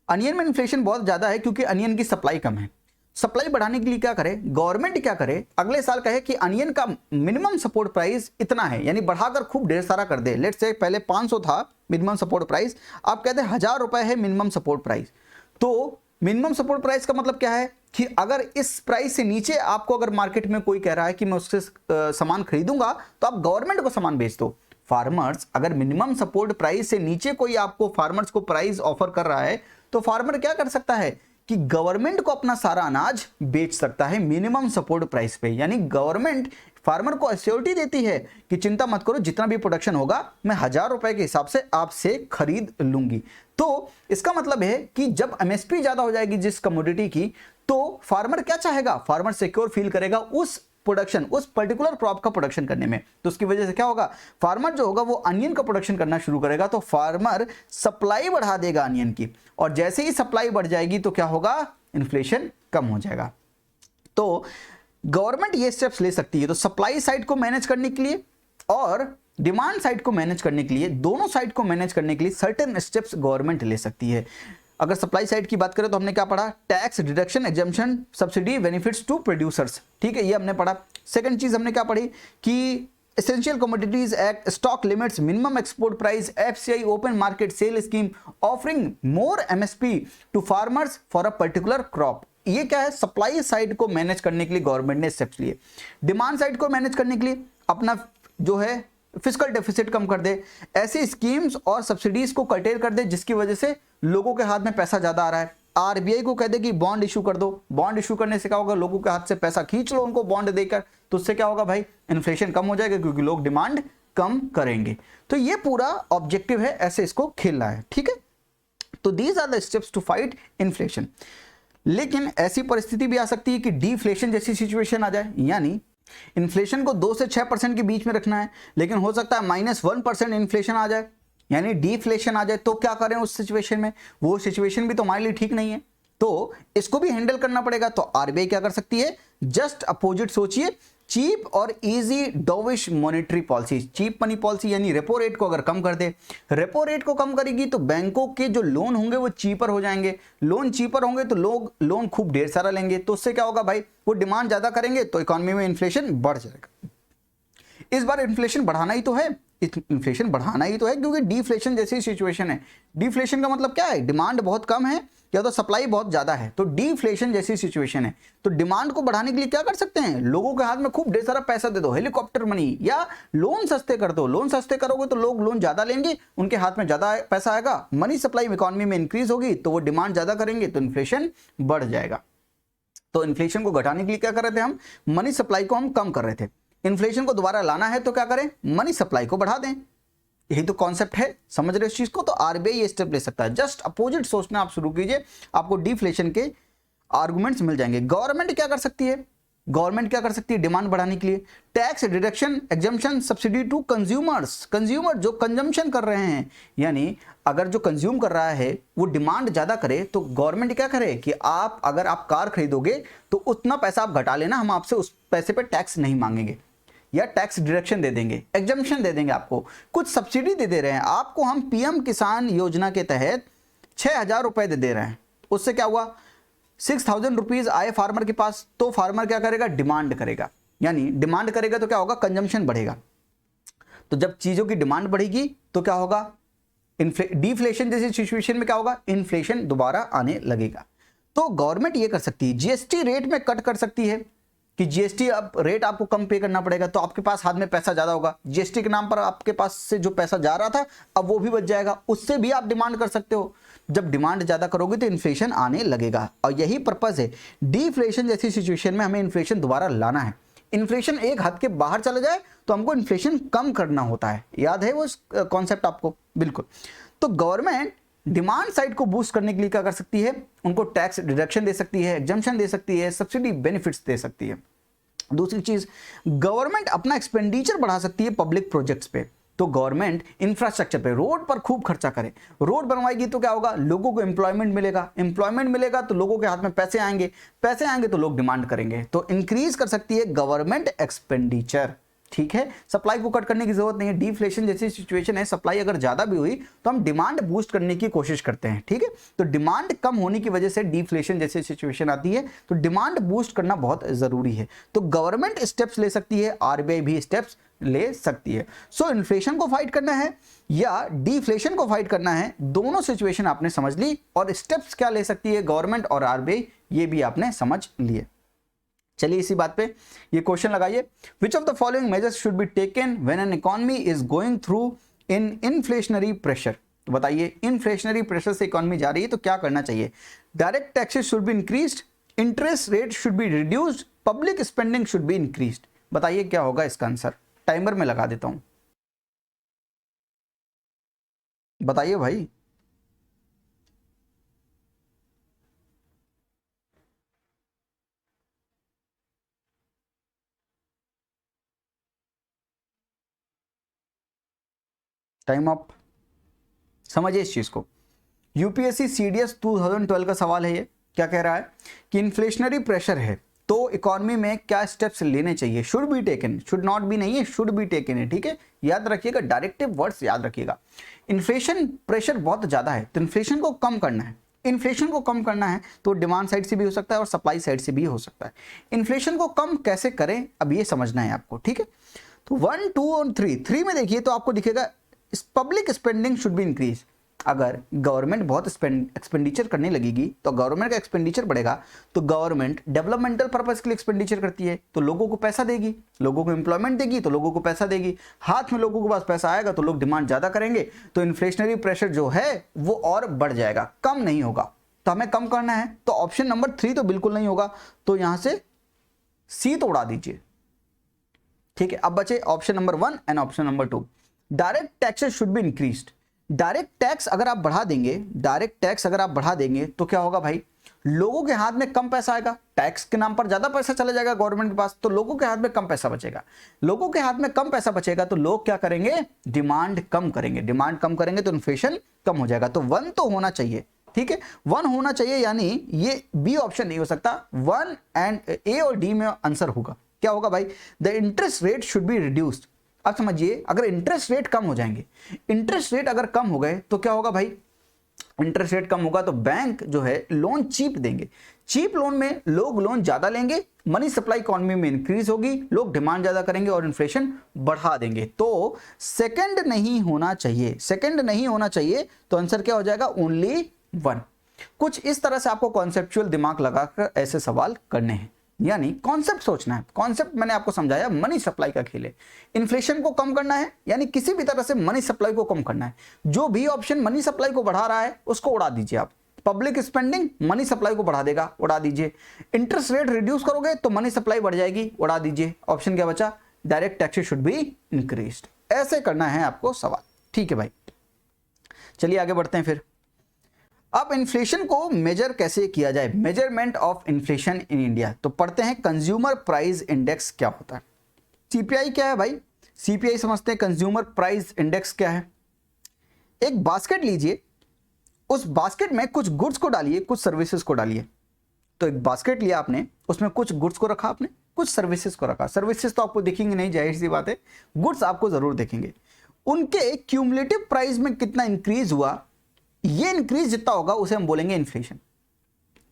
अनियन में इन्फ्लेशन बहुत ज्यादा है क्योंकि अनियन की सप्लाई कम है। सप्लाई बढ़ाने के लिए क्या करे गवर्नमेंट, क्या करे अगले साल कहे कि अनियन का मिनिमम सपोर्ट प्राइस इतना है, यानी बढ़ाकर खूब ढेर सारा कर दे। लेट्स से पहले 500 था मिनिमम सपोर्ट प्राइस, आप कहते हैं 1000 रुपए है मिनिमम सपोर्ट प्राइस, तो मिनिमम सपोर्ट प्राइस का मतलब क्या है कि अगर इस प्राइस से नीचे आपको अगर मार्केट में कोई कह रहा है कि मैं उससे सामान खरीदूंगा, तो आप गवर्नमेंट को सामान बेच दो। फार्मर्स, अगर मिनिमम सपोर्ट प्राइस से नीचे कोई आपको फार्मर्स को प्राइस ऑफर कर रहा है, तो फार्मर क्या कर सकता है कि गवर्नमेंट को अपना सारा अनाज बेच सकता है मिनिमम सपोर्ट प्राइस पे। यानी गवर्नमेंट फार्मर को एश्योरिटी देती है कि चिंता मत करो, जितना भी प्रोडक्शन होगा मैं 1000 रुपए के हिसाब से आपसे खरीद लूंगी। तो इसका मतलब है कि जब एमएसपी ज्यादा हो जाएगी जिस कमोडिटी की, तो फार्मर क्या चाहेगा, फार्मर सिक्योर फील करेगा उस प्रोडक्शन, उस पर्टिकुलर क्रॉप का प्रोडक्शन करने में। तो उसकी वजह से क्या होगा, फार्मर जो होगा वो अनियन का प्रोडक्शन करना शुरू करेगा। तो फार्मर सप्लाई बढ़ा देगा अनियन की, और जैसे ही सप्लाई बढ़ जाएगी तो क्या होगा, इन्फ्लेशन कम हो जाएगा। तो गवर्नमेंट ये स्टेप्स ले सकती है। तो सप्लाई साइड को मैनेज करने के लिए और डिमांड साइड को मैनेज करने के लिए, दोनों साइड को मैनेज करने के लिए सर्टेन स्टेप्स गवर्नमेंट ले सकती है। अगर सप्लाई साइड की बात करें तो हमने क्या पढ़ा, tax deduction, exemption, subsidy, benefits to producers, ठीक है, ये हमने पढ़ा। सेकंड चीज हमने क्या पढ़ी कि essential commodities act, stock limits, minimum export price, FCI open market sale scheme, offering more MSP to farmers for a particular crop. ये क्या है, सप्लाई साइड को मैनेज करने के लिए गवर्नमेंट ने स्टेप्स लिए। डिमांड साइड को मैनेज करने के लिए अपना जो है फिस्कल डेफिसिट कम कर दे, ऐसी स्कीम्स और सब्सिडीज को कर्टेल कर दे जिसकी वजह से लोगों के हाथ में पैसा ज्यादा आ रहा है। आरबीआई को कह दे कि बॉन्ड इशू कर दो, बॉन्ड इशू करने से क्या होगा, लोगों के हाथ से पैसा खींच लो उनको बॉन्ड देकर, तो उससे क्या होगा भाई, इन्फ्लेशन कम हो जाएगा क्योंकि लोग डिमांड कम करेंगे। तो ये पूरा ऑब्जेक्टिव है, ऐसे इसको खेलना है, ठीक है। तो these are the steps to fight inflation. लेकिन ऐसी परिस्थिति भी आ सकती है कि डीफ्लेशन जैसी सिचुएशन आ जाए, यानी इन्फ्लेशन को 2 से 6% के बीच में रखना है, लेकिन हो सकता है -1% इन्फ्लेशन आ जाए, यानी डीफ्लेशन आ जाए। तो क्या करें उस सिचुएशन में, वो सिचुएशन भी तो हमारे लिए ठीक नहीं है, तो इसको भी हैंडल करना पड़ेगा। तो आरबीआई क्या कर सकती है, जस्ट अपोजिट सोचिए, चीप और easy dovish monetary policy, cheap money policy, यानी रेपो रेट को अगर कम कर दे, रेपो रेट को कम करेगी तो बैंकों के जो लोन होंगे वो चीपर हो जाएंगे, लोन चीपर होंगे तो लोग लोन खूब ढेर सारा लेंगे, तो उससे क्या होगा भाई, वो डिमांड ज्यादा करेंगे तो इकोनॉमी में इन्फ्लेशन बढ़ जाएगा। इस बार इन्फ्लेशन बढ़ाना ही तो है, इन्फ्लेशन बढ़ाना ही तो है क्योंकि डीफ्लेशन जैसी सिचुएशन है। डीफ्लेशन का मतलब क्या है, डिमांड बहुत कम है या तो सप्लाई बहुत ज्यादा है, तो डीफ्लेशन जैसी सिचुएशन है। तो डिमांड को बढ़ाने के लिए क्या कर सकते हैं, लोगों के हाथ में खूब ढेर सारा पैसा दे दो, हेलीकॉप्टर मनी, या लोन सस्ते कर दो। लोन सस्ते करोगे तो लोग लोन ज्यादा लेंगे, उनके हाथ में ज्यादा पैसा आएगा, मनी सप्लाई इकोनॉमी में इंक्रीज होगी तो वो डिमांड ज्यादा करेंगे तो इन्फ्लेशन बढ़ जाएगा। तो इन्फ्लेशन को घटाने के लिए क्या कर रहे थे हम, मनी सप्लाई को हम कम कर रहे थे। इन्फ्लेशन को दोबारा लाना है तो क्या करें, मनी सप्लाई को बढ़ा दें। यही तो कॉन्सेप्ट है, समझ रहे हो इस चीज को। तो आरबीआई ये स्टेप ले सकता है, जस्ट अपोजिट सोचना आप शुरू कीजिए, आपको डिफ्लेशन के आर्गुमेंट्स मिल जाएंगे। गवर्नमेंट क्या कर सकती है, गवर्नमेंट क्या कर सकती है डिमांड बढ़ाने के लिए, tax deduction, exemption, subsidy to consumers. Consumer जो कंजम्पशन कर रहे हैं, यानी अगर जो कंज्यूम कर रहा है वो डिमांड ज्यादा करे तो गवर्नमेंट क्या करे कि आप अगर आप कार खरीदोगे तो उतना पैसा आप घटा लेना, हम आपसे उस पैसे पे टैक्स नहीं मांगेंगे, या टैक्स डिडक्शन दे देंगे, एग्जम्पशन दे देंगे, आपको कुछ सब्सिडी दे रहे हैं। आपको हम पीएम किसान योजना के तहत 6000 रुपए दे रहे हैं, उससे क्या हुआ, 6000 रुपीज आए फार्मर के पास, तो फार्मर क्या करेगा, डिमांड करेगा, यानी डिमांड करेगा तो क्या होगा, कंजम्पशन बढ़ेगा। तो जब चीजों की डिमांड बढ़ेगी तो क्या होगा, डिफ्लेशन जैसी सिचुएशन में क्या होगा, इन्फ्लेशन दोबारा आने लगेगा। तो गवर्नमेंट ये कर सकती है, जीएसटी रेट में कट कर सकती है कि जीएसटी अब रेट आपको कम पे करना पड़ेगा, तो आपके पास हाथ में पैसा ज्यादा होगा, जीएसटी के नाम पर आपके पास से जो पैसा जा रहा था अब वो भी बच जाएगा, उससे भी आप डिमांड कर सकते हो। जब डिमांड ज्यादा करोगे तो इन्फ्लेशन आने लगेगा, और यही पर्पस है। डिफ्लेशन जैसी सिचुएशन में हमें इन्फ्लेशन दोबारा लाना है। इन्फ्लेशन एक हद के बाहर चला जाए तो हमको इन्फ्लेशन कम करना होता है, याद है वो कॉन्सेप्ट आपको, बिल्कुल। तो गवर्नमेंट डिमांड साइड को बूस्ट करने के लिए क्या कर सकती है, उनको टैक्स डिडक्शन दे सकती है, एग्जम्पशन दे सकती है, सब्सिडी बेनिफिट्स दे सकती है। दूसरी चीज, गवर्नमेंट अपना एक्सपेंडिचर बढ़ा सकती है पब्लिक प्रोजेक्ट्स पे। तो गवर्नमेंट इंफ्रास्ट्रक्चर पे, रोड पर खूब खर्चा करे, रोड बनवाएगी तो क्या होगा, लोगों को एम्प्लॉयमेंट मिलेगा, एम्प्लॉयमेंट मिलेगा तो लोगों के हाथ में पैसे आएंगे, पैसे आएंगे तो लोग डिमांड करेंगे, तो इंक्रीज कर सकती है गवर्नमेंट एक्सपेंडिचर, ठीक है, सप्लाई को कट करने की जरूरत नहीं है। डिफ्लेशन जैसी सिचुएशन है, सप्लाई अगर ज्यादा भी हुई तो हम डिमांड बूस्ट करने की कोशिश करते हैं, ठीक है। तो डिमांड कम होने की वजह से डिफ्लेशन जैसी सिचुएशन आती है, तो डिमांड बूस्ट करना बहुत जरूरी है। तो गवर्नमेंट स्टेप्स ले सकती है, आरबीआई भी स्टेप्स ले सकती है। सो इन्फ्लेशन को फाइट करना है या डिफ्लेशन को फाइट करना है, दोनों सिचुएशन आपने समझ ली, और स्टेप्स क्या ले सकती है गवर्नमेंट और आरबीआई ये भी आपने समझ लिए। चलिए इसी बात पे ये क्वेश्चन लगाइए, विच of the following measures should be taken when an economy is going through in inflationary pressure. तो बताइए, इन्फ्लेशनरी प्रेशर से इकोनॉमी जा रही है तो क्या करना चाहिए। Direct taxes should be increased, interest rate should be reduced, public spending should be increased. बताइए क्या होगा इसका आंसर, टाइमर में लगा देता हूं, बताइए भाई। Time up. समझिए इस चीज को, यूपीएससी सीडीएस 2012 का सवाल है ये। क्या कह रहा है कि इन्फ्लेशनरी प्रेशर है तो इकोनॉमी में क्या स्टेप्स लेने चाहिए, should be taken, should not be नहीं है, शुड बी टेकन है, ठीक है। याद रखिएगा, डायरेक्टिव वर्ड्स याद रखिएगा। इन्फ्लेशन प्रेशर बहुत ज्यादा है तो इन्फ्लेशन को कम करना है। इन्फ्लेशन को कम करना है तो डिमांड साइड से भी हो सकता है और सप्लाई साइड से भी हो सकता है। इन्फ्लेशन को कम कैसे करें अब ये समझना है आपको, ठीक है। तो 1, 2 और 3 में देखिए तो आपको दिखेगा public spending should be increase. अगर गवर्नमेंट बहुत एक्सपेंडिचर करने लगेगी तो गवर्नमेंट का एक्सपेंडिचर बढ़ेगा, तो गवर्नमेंट डेवलपमेंटल पर्पस के लिए एक्सपेंडिचर करती है तो लोगों को पैसा देगी, लोगों को एम्प्लॉयमेंट देगी तो लोगों को पैसा देगी, हाथ में लोगों के पास पैसा आएगा तो लोग डिमांड ज्यादा करेंगे, तो इन्फ्लेशनरी प्रेशर जो है वो और बढ़ जाएगा, कम नहीं होगा। तो हमें कम करना है तो ऑप्शन नंबर 3 तो बिल्कुल नहीं होगा, तो यहां से सी तो उड़ा दीजिए, ठीक है। अब बचे option number 1 and option number 2। Direct taxes should be increased. Direct tax अगर आप बढ़ा देंगे, डायरेक्ट टैक्स अगर आप बढ़ा देंगे तो क्या होगा भाई, लोगों के हाथ में कम पैसा आएगा, टैक्स के नाम पर ज्यादा पैसा चला जाएगा गवर्नमेंट के पास, तो लोगों के हाथ में कम पैसा बचेगा। लोगों के हाथ में कम पैसा बचेगा तो लोग क्या करेंगे, डिमांड कम करेंगे, डिमांड कम करेंगे तो इन्फ्लेशन कम हो जाएगा। तो 1 तो होना चाहिए, ठीक है, 1 होना चाहिए, यानी ये बी ऑप्शन नहीं हो सकता, 1 एंड ए और डी में आंसर होगा। क्या होगा भाई, the interest rate should be reduced. अब समझिए, अगर इंटरेस्ट रेट कम हो जाएंगे, इंटरेस्ट रेट अगर कम हो गए तो क्या होगा भाई, इंटरेस्ट रेट कम होगा तो बैंक जो है लोन चीप देंगे, चीप लोन में लोग लोन ज्यादा लेंगे, मनी सप्लाई इकोनॉमी में इंक्रीज होगी, लोग डिमांड ज्यादा करेंगे और इन्फ्लेशन बढ़ा देंगे। तो सेकंड नहीं होना चाहिए, सेकंड नहीं होना चाहिए, तो आंसर क्या हो जाएगा, ओनली 1। कुछ इस तरह से आपको कॉन्सेप्चुअल दिमाग लगाकर ऐसे सवाल करने हैं, यानी कॉन्सेप्ट सोचना है। कॉन्सेप्ट मैंने आपको समझाया, मनी सप्लाई का खेल है, इन्फ्लेशन को कम करना है, यानी किसी भी तरह से मनी सप्लाई को कम करना है। जो भी ऑप्शन मनी सप्लाई को बढ़ा रहा है उसको उड़ा दीजिए आप। पब्लिक स्पेंडिंग मनी सप्लाई को बढ़ा देगा, उड़ा दीजिए। इंटरेस्ट रेट रिड्यूस करोगे तो मनी सप्लाई बढ़ जाएगी, उड़ा दीजिए। ऑप्शन क्या बचा, direct taxes should be increased. ऐसे करना है आपको सवाल, ठीक है भाई। चलिए आगे बढ़ते हैं फिर। अब इन्फ्लेशन को मेजर कैसे किया जाए, measurement of inflation in India. तो पढ़ते हैं कंज्यूमर प्राइस इंडेक्स क्या होता है। सीपीआई क्या है भाई, सीपीआई समझते हैं, कंज्यूमर प्राइस इंडेक्स क्या है। एक बास्केट लीजिए, उस बास्केट में कुछ गुड्स को डालिए, कुछ सर्विसेज को डालिए। तो एक बास्केट लिया आपने, उसमें कुछ गुड्स को रखा आपने, कुछ सर्विसेज को रखा। सर्विसेज तो आपको दिखेंगे नहीं, जाहिर सी बात है, गुड्स आपको जरूर देखेंगे। उनके क्यूमुलेटिव प्राइस में कितना इंक्रीज हुआ, ये इंक्रीज जितना होगा उसे हम बोलेंगे इन्फ्लेशन।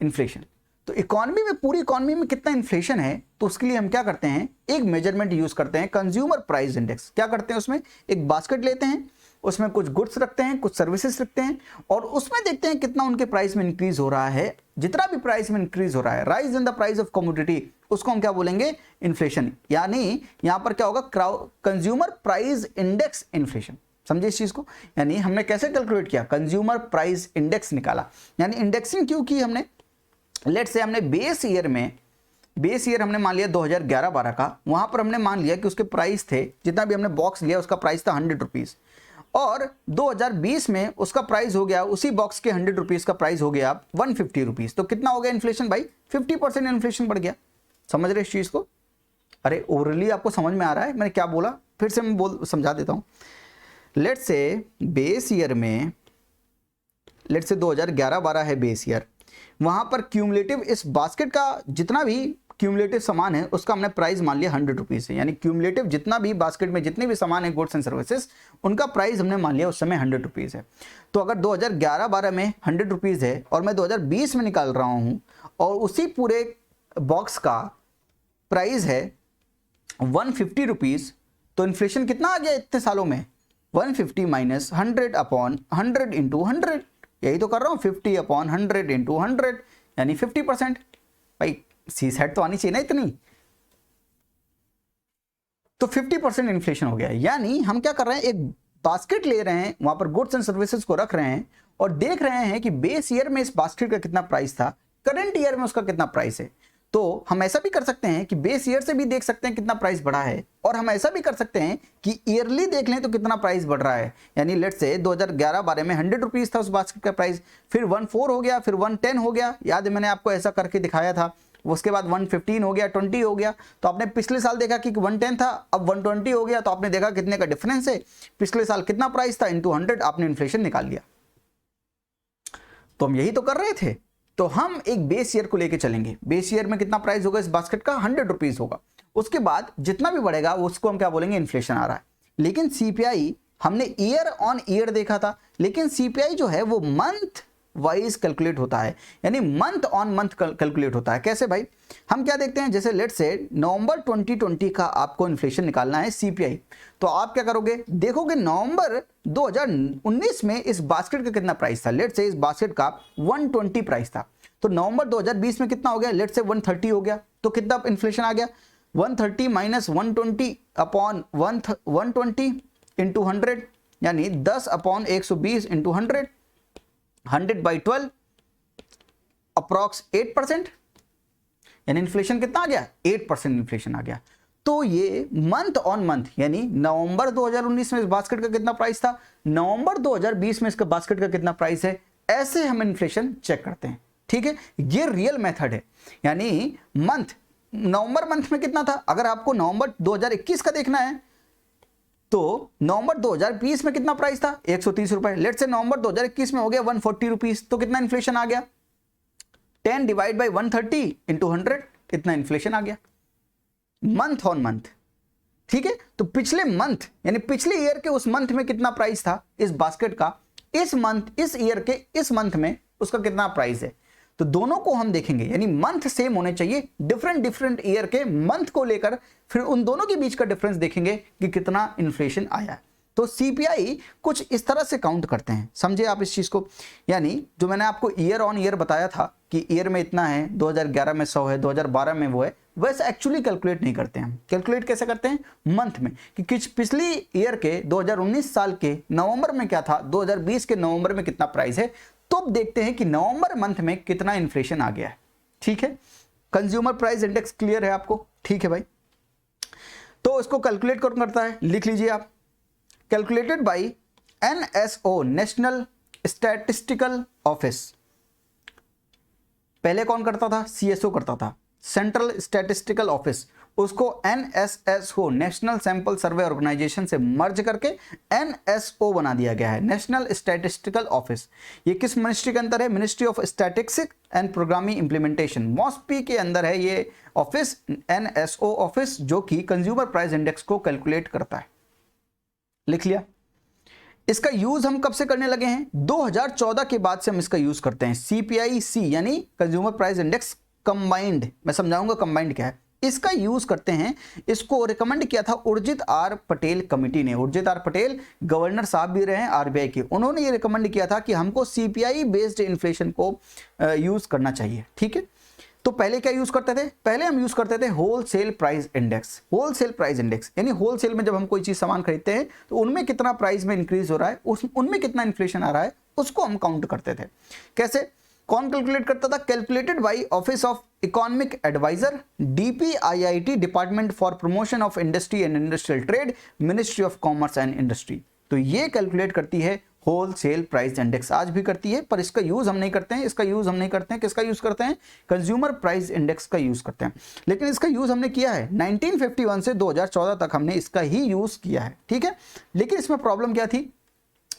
इन्फ्लेशन तो इकोनॉमी में, पूरी इकोनॉमी में कितना इन्फ्लेशन है, तो उसके लिए हम क्या करते हैं, एक मेजरमेंट यूज करते हैं, कंज्यूमर प्राइस इंडेक्स। क्या करते हैं, उसमें एक बास्केट लेते हैं, उसमें कुछ गुड्स रखते हैं, कुछ सर्विसेज रखते हैं, और उसमें देखते हैं कितना उनके प्राइस में इंक्रीज हो रहा है। जितना भी प्राइस में इंक्रीज हो रहा है, rise in the price of commodity, उसको हम क्या बोलेंगे, इन्फ्लेशन। यानी यहां पर क्या होगा, कंज्यूमर प्राइस इंडेक्स इन्फ्लेशन। समझे इस चीज को, यानी हमने कैसे कैलकुलेट किया, कंज्यूमर प्राइस इंडेक्स निकाला। यानी इंडेक्सिंग क्यों की हमने, लेट से हमने बेस ईयर में, बेस ईयर हमने मान लिया 2011-12 का, वहां पर हमने मान लिया कि उसके प्राइस थे, जितना भी हमने बॉक्स लिया उसका प्राइस था 100 रुपीज, और 2020 में उसका प्राइस हो गया, उसी बॉक्स के 100 रुपीज का प्राइस हो गया 150 रुपीज। तो कितना हो गया इन्फ्लेशन भाई, 50% इन्फ्लेशन बढ़ गया। समझ रहे इस चीज को, अरे ओवरली आपको समझ में आ रहा है मैंने क्या बोला, फिर से मैं समझा देता हूं। लेट से बेस ईयर में, लेट से 2011-12 है बेस ईयर, वहां पर क्यूमुलेटिव इस बास्केट का जितना भी क्यूमुलेटिव सामान है उसका हमने प्राइस मान लिया 100 रुपीज़ है, यानी क्यूमुलेटिव जितना भी बास्केट में जितने भी सामान है गुड्स एंड सर्विसेज उनका प्राइस हमने मान लिया उस समय 100 रुपीज़ है। तो अगर 2011-12 में 100 रुपीज़ है और मैं 2020 में निकाल रहा हूँ और उसी पूरे बॉक्स का प्राइस है 150 रुपीज़, तो इन्फ्लेशन कितना आ गया इतने सालों में? 150 माइनस 100 अपॉन 100 इंटू 100, यही तो कर रहा हूँ, 50 अपॉन 100 इंटू 100 यानी 50%। भाई सी सेट तो आनी चाहिए ना इतनी, तो 50% इन्फ्लेशन हो गया। यानी हम क्या कर रहे हैं, एक बास्केट ले रहे हैं, वहां पर गुड्स एंड सर्विसेज को रख रहे हैं और देख रहे हैं कि बेस ईयर में इस बास्केट का कितना प्राइस था, करंट ईयर में उसका कितना प्राइस है। तो हम ऐसा भी कर सकते हैं कि बेस ईयर से भी देख सकते हैं कितना प्राइस बढ़ा है, और हम ऐसा भी कर सकते हैं कि ईयरली देख लें तो कितना प्राइस बढ़ रहा है। यानी लेट्स से 2011-12 में 100 रुपीज़ था उस बास्केट का प्राइस, फिर 14 हो गया, फिर 110 हो गया, याद है मैंने आपको ऐसा करके दिखाया था। उसके बाद 115 हो गया, 20 हो गया, तो आपने पिछले साल देखा कि 110 था, अब 120 हो गया, तो आपने देखा कितने का डिफरेंस है, पिछले साल कितना प्राइस था इंटू 100 आपने इन्फ्लेशन निकाल लिया। तो हम यही तो कर रहे थे। तो हम एक बेस ईयर को लेके चलेंगे, बेस ईयर में कितना प्राइस होगा इस बास्केट का, 100 रुपीज़ होगा। उसके बाद जितना भी बढ़ेगा उसको हम क्या बोलेंगे, इन्फ्लेशन आ रहा है। लेकिन सीपीआई हमने ईयर ऑन ईयर देखा था, लेकिन सीपीआई जो है वो मंथ वाइज कैलकुलेट होता है, यानी मंथ ऑन मंथ कैलकुलेट होता है। कैसे भाई, हम क्या देखते हैं, जैसे लेट्स से नवंबर 2020 का आपको इन्फ्लेशन निकालना है सीपीआई, तो आप क्या करोगे, देखोगे नवंबर 2019 में इस बास्केट का कितना प्राइस था। लेट्स से इस बास्केट का 120 प्राइस था, तो नवंबर 2020 में कितना हो गया, लेट्स से 130 हो गया, तो कितना इन्फ्लेशन आ गया, 130 माइनस 120 अपॉन 120 इंटू 100, यानी 10 अपॉन 120 इंटू 100, 100 बाई 12 अप्रॉक्स 8%, यानी इन्फ्लेशन कितना आ गया, 8% इन्फ्लेशन आ गया। तो ये मंथ ऑन मंथ, यानी नवंबर 2019 में इस बास्केट का कितना प्राइस था, नवंबर 2020 में इसका बास्केट का कितना प्राइस है, ऐसे हम इन्फ्लेशन चेक करते हैं। ठीक है, ये रियल मेथड है। यानी मंथ, नवंबर मंथ में कितना था, अगर आपको नवंबर 2021 का देखना है तो नवंबर 2020 में कितना प्राइस था, 130 रुपए। लेट्स से नवंबर 2021 में हो गया 140 रुपीज, तो कितना इन्फ्लेशन आ गया, 10 डिवाइड बाई 130 इंटू 100, इतना इन्फ्लेशन आ गया मंथ ऑन मंथ। ठीक है, तो पिछले मंथ यानी पिछले ईयर के उस मंथ में कितना प्राइस था इस बास्केट का, इस मंथ इस ईयर के इस मंथ में उसका कितना प्राइस है। तो दोनों को हम देखेंगे, यानी मंथ सेम होने चाहिए, डिफरेंट ईयर के मंथ को लेकर फिर उन दोनों के बीच का डिफरेंस देखेंगे कि कितना इन्फ्लेशन आया। तो सीपीआई कुछ इस तरह से काउंट करते हैं, समझे आप इस चीज को। यानी जो मैंने आपको ईयर ऑन ईयर बताया था कि ईयर में इतना है, 2011 में 100 है, 2012 में वो है, वैसे एक्चुअली कैलकुलेट नहीं करते हैं। कैलकुलेट कैसे करते हैं, मंथ में, कि किस पिछली ईयर के 2019 साल के नवंबर में क्या था, 2020 के नवंबर में कितना प्राइस है, तो अब देखते हैं कि नवंबर मंथ में कितना इन्फ्लेशन आ गया है। ठीक है, कंज्यूमर प्राइस इंडेक्स क्लियर है आपको, ठीक है भाई। तो इसको कैलकुलेट कौन करता है, लिख लीजिए आप, calculated by NSO, national statistical office. पहले कौन करता था, सीएसओ करता था, सेंट्रल स्टैटिस्टिकल ऑफिस, उसको NSSO, national sample survey organisation से मर्ज करके एनएसओ बना दिया गया है, नेशनल स्टैटिस्टिकल ऑफिस। ये किस मिनिस्ट्री के अंदर है, ministry of statistics and programming implementation, MoSPI के अंदर है ये ऑफिस, एनएसओ ऑफिस, जो कि कंज्यूमर प्राइस इंडेक्स को कैलकुलेट करता है। लिख लिया। इसका यूज हम कब से करने लगे हैं, 2014 के बाद से हम इसका यूज करते हैं। सीपीआई-सी यानी कंज्यूमर प्राइस इंडेक्स कंबाइंड, मैं समझाऊंगा कंबाइंड क्या है। इसका यूज करते हैं, इसको रिकमेंड किया था उर्जित आर पटेल कमेटी ने। उर्जित आर पटेल गवर्नर साहब भी रहे हैं आरबीआई के, उन्होंने ये रिकमेंड किया था कि हमको सीपीआई बेस्ड इन्फ्लेशन को यूज करना चाहिए। ठीक है, तो पहले क्या यूज करते थे, पहले हम यूज करते थे wholesale price index. Wholesale price index यानी होलसेल में जब हम कोई चीज सामान खरीदते हैं तो उनमें कितना प्राइस में इंक्रीज हो रहा है, उनमें कितना इन्फ्लेशन आ रहा है, उसको हम काउंट करते थे। कैसे, कौन कैलकुलेट करता था, calculated by office of economic adviser, DPIIT, department for promotion of industry and industrial trade, ministry of commerce and industry. तो ये कैलकुलेट करती है होलसेल प्राइस इंडेक्स, आज भी करती है, पर इसका यूज हम नहीं करते हैं। इसका यूज हम नहीं करते हैं, किसका यूज करते हैं, कंज्यूमर प्राइस इंडेक्स का यूज करते हैं। लेकिन इसका यूज हमने किया है 1951 से 2014 तक हमने इसका ही यूज किया है। ठीक है, लेकिन इसमें प्रॉब्लम क्या थी,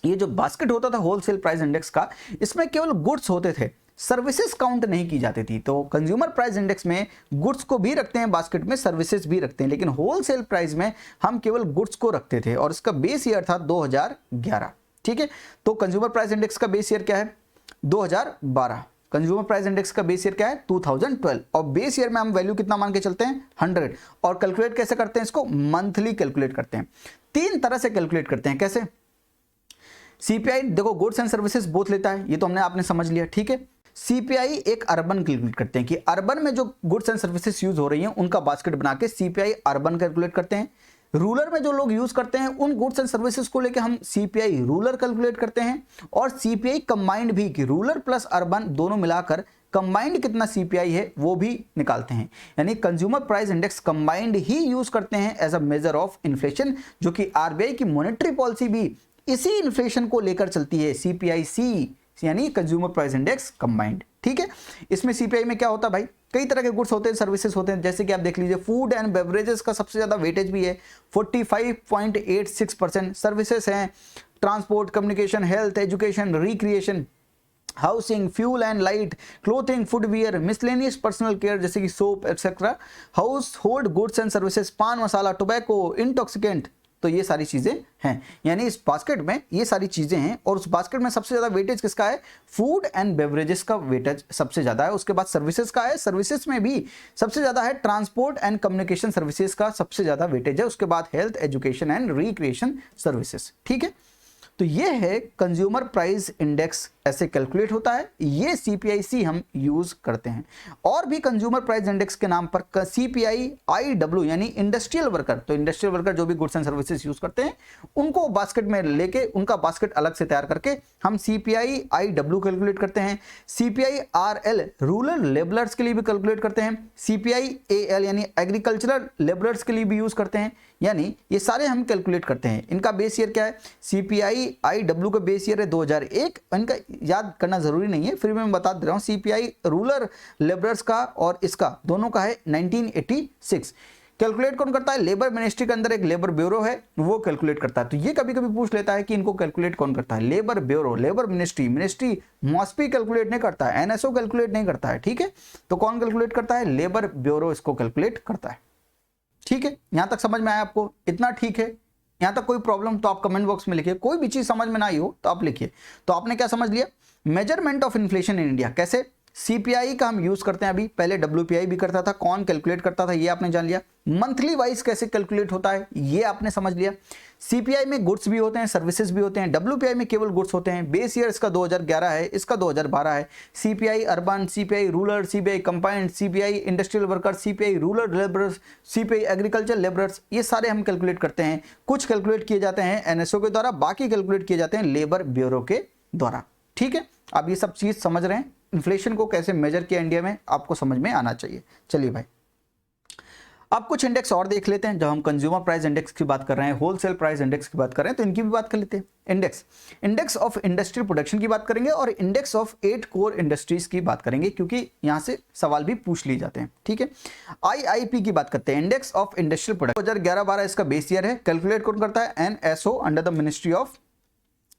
ये जो बास्केट होता था होलसेल प्राइस इंडेक्स का, इसमें केवल गुड्स होते थे, सर्विसेज काउंट नहीं की जाती थी। तो कंज्यूमर प्राइस इंडेक्स में गुड्स को भी रखते हैं बास्केट में, सर्विसेज भी रखते हैं, लेकिन होलसेल प्राइस में हम केवल गुड्स को रखते थे और इसका बेस ईयर था 2011। ठीक है, तो कंज्यूमर प्राइस इंडेक्स का बेस ईयर क्या है? 2012। कंज्यूमर प्राइस इंडेक्स का बेस ईयर क्या है? 2012। और बेस ईयर में हम वैल्यू कितना मान के चलते हैं? 100। और कैलकुलेट कैसे करते हैं इसको? मंथली कैलकुलेट करते हैं। 3 तरह से कैलकुलेट करते हैं। कैसे? सीपीआई देखो गुड्स एंड सर्विसेज बोथ लेता है, ये तो हमने आपने समझ लिया। ठीक है, सीपीआई एक अर्बन कैलकुलेट करते हैं कि अर्बन में जो गुड्स एंड सर्विसेज यूज हो रही हैं उनका बास्केट बना के सीपीआई अर्बन कैलकुलेट करते हैं। रूरल में जो लोग यूज करते हैं उन गुड्स एंड सर्विसेज को लेके हम सीपीआई रूरल कैलकुलेट करते हैं। और सीपीआई कंबाइंड भी कि रूरल प्लस अर्बन दोनों मिलाकर कंबाइंड कितना सीपीआई है वो भी निकालते हैं। यानी कंज्यूमर प्राइस इंडेक्स कंबाइंड ही यूज करते हैं as a measure of inflation, जो कि आरबीआई की मॉनेटरी पॉलिसी भी इसी इन्फ्लेशन को लेकर चलती है, सीपीआईसी यानी कंज्यूमर प्राइस इंडेक्स कंबाइंड। ठीक है, इसमें सीपीआई में क्या होता है भाई? कई तरह के गुड्स होते हैं, सर्विसेज होते हैं, जैसे कि आप देख लीजिए फूड एंड बेवरेजेस का सबसे ज्यादा वेटेज भी है, 45.86%। सर्विसेज हैं transport, communication, health, education, recreation, housing, fuel and light, clothing, footwear, miscellaneous personal care जैसे कि soap etcetera, house hold goods and services, पान मसाला, टोबैको, इंटॉक्सिकेंट। तो ये सारी चीजें हैं, यानी इस बास्केट में ये सारी चीजें हैं। और उस बास्केट में सबसे ज्यादा वेटेज किसका है? फूड एंड बेवरेजेस का वेटेज सबसे ज्यादा है। उसके बाद सर्विसेज का है, सर्विसेज में भी सबसे ज्यादा है ट्रांसपोर्ट एंड कम्युनिकेशन सर्विसेज का सबसे ज्यादा वेटेज है। उसके बाद health, education and recreation services. ठीक है, तो ये है कंज्यूमर प्राइस इंडेक्स, ऐसे कैलकुलेट होता है। ये सीपीआईसी हम यूज करते हैं। और भी कंज्यूमर प्राइस इंडेक्स के नाम पर सीपीआई आईडब्ल्यू यानी इंडस्ट्रियल वर्कर, तो इंडस्ट्रियल वर्कर जो भी गुड्स एंड सर्विसेज यूज करते हैं उनको बास्केट में लेके उनका बास्केट अलग से तैयार करके हम सीपीआई आईडब्ल्यू कैलकुलेट करते हैं। सीपीआई आरएल रूरल लेबरर्स के लिए भी कैलकुलेट करते हैं। सीपीआई एएल यानी एग्रीकल्चरल लेबरर्स के लिए भी यूज करते हैं। यानी ये सारे हम कैलकुलेट करते हैं। इनका बेस ईयर क्या है? सीपीआई आईडब्ल्यू का बेस ईयर है 2001। इनका याद करना जरूरी नहीं है, फिर मैं बता दे रहा हूं। सीपीआई रूरल लेबरर्स का और इसका दोनों का है 1986। कैलकुलेट कौन करता है? लेबर मिनिस्ट्री के अंदर एक लेबर ब्यूरो है, वो कैलकुलेट करता है। तो ये कभी कभी पूछ लेता है कि इनको कैलकुलेट कौन करता है? Labour bureau, labour ministry MoSPI calculate नहीं करता है, एनएसओ कैलकुलेट नहीं करता है। ठीक है, तो कौन कैलकुलेट करता है? लेबर ब्यूरो इसको कैलकुलेट करता है। ठीक है, यहां तक समझ में आया आपको? इतना ठीक है? यहां तक कोई प्रॉब्लम तो आप कमेंट बॉक्स में लिखिए। कोई भी चीज समझ में ना आई हो तो आप लिखिए। तो आपने क्या समझ लिया? Measurement of inflation in India कैसे? सीपीआई का हम यूज करते हैं अभी, पहले डब्ल्यूपीआई भी करता था। कौन कैलकुलेट करता था ये आपने जान लिया। मंथली वाइज कैसे कैलकुलेट होता है ये आपने समझ लिया। सीपीआई में गुड्स भी होते हैं, सर्विसेज भी होते हैं। डब्ल्यूपीआई में केवल गुड्स होते हैं। बेस ईयर इसका 2011 है, इसका 2012 है। CPI urban, CPI rural, CPI combined, CPI industrial worker, CPI rural labourers, CPI agriculture labourers, ये सारे हम कैलकुलेट करते हैं। कुछ कैलकुलेट किए जाते हैं एनएसओ के द्वारा, बाकी कैलकुलेट किए जाते हैं लेबर ब्यूरो के द्वारा। ठीक है, आप ये सब चीज समझ रहे हैं। इन्फ्लेशन को कैसे मेजर किया इंडिया में आपको समझ में आना चाहिए। चलिए भाई, अब कुछ इंडेक्स और देख लेते हैं। जब हम कंज्यूमर प्राइस इंडेक्स की बात कर रहे हैं, होलसेल प्राइस इंडेक्स की बात कर रहे हैं, तो इनकी भी बात कर लेते हैं। इंडेक्स ऑफ इंडस्ट्रियल प्रोडक्शन की बात करेंगे और इंडेक्स ऑफ 8 कोर इंडस्ट्रीज की बात करेंगे, क्योंकि यहां से सवाल भी पूछ लिए जाते हैं। ठीक है, आईआईपी की बात करते हैं, इंडेक्स ऑफ इंडस्ट्रियल प्रोडक्शन 2011-12 इसका बेस ईयर है। कैलकुलेट कौन करता है? NSO under the ministry of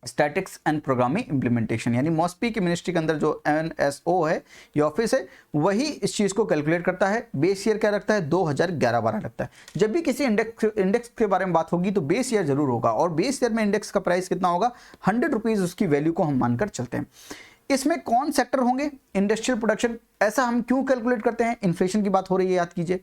statics and programming implementation, यानी मॉस्पी की मिनिस्ट्री के अंदर जो एनएसओ है, ये ऑफिस है, वही इस चीज को कैलकुलेट करता है। बेस ईयर क्या रखता है? 2011-12 रखता है। जब भी किसी इंडेक्स के बारे में बात होगी तो बेस ईयर जरूर होगा, और बेस ईयर में इंडेक्स का प्राइस कितना होगा? 100 रुपीज उसकी वैल्यू को हम मानकर चलते हैं। इसमें कौन सेक्टर होंगे? Industrial production. ऐसा हम क्यों कैलकुलेट करते हैं? इन्फ्लेशन की बात हो रही है, याद कीजिए।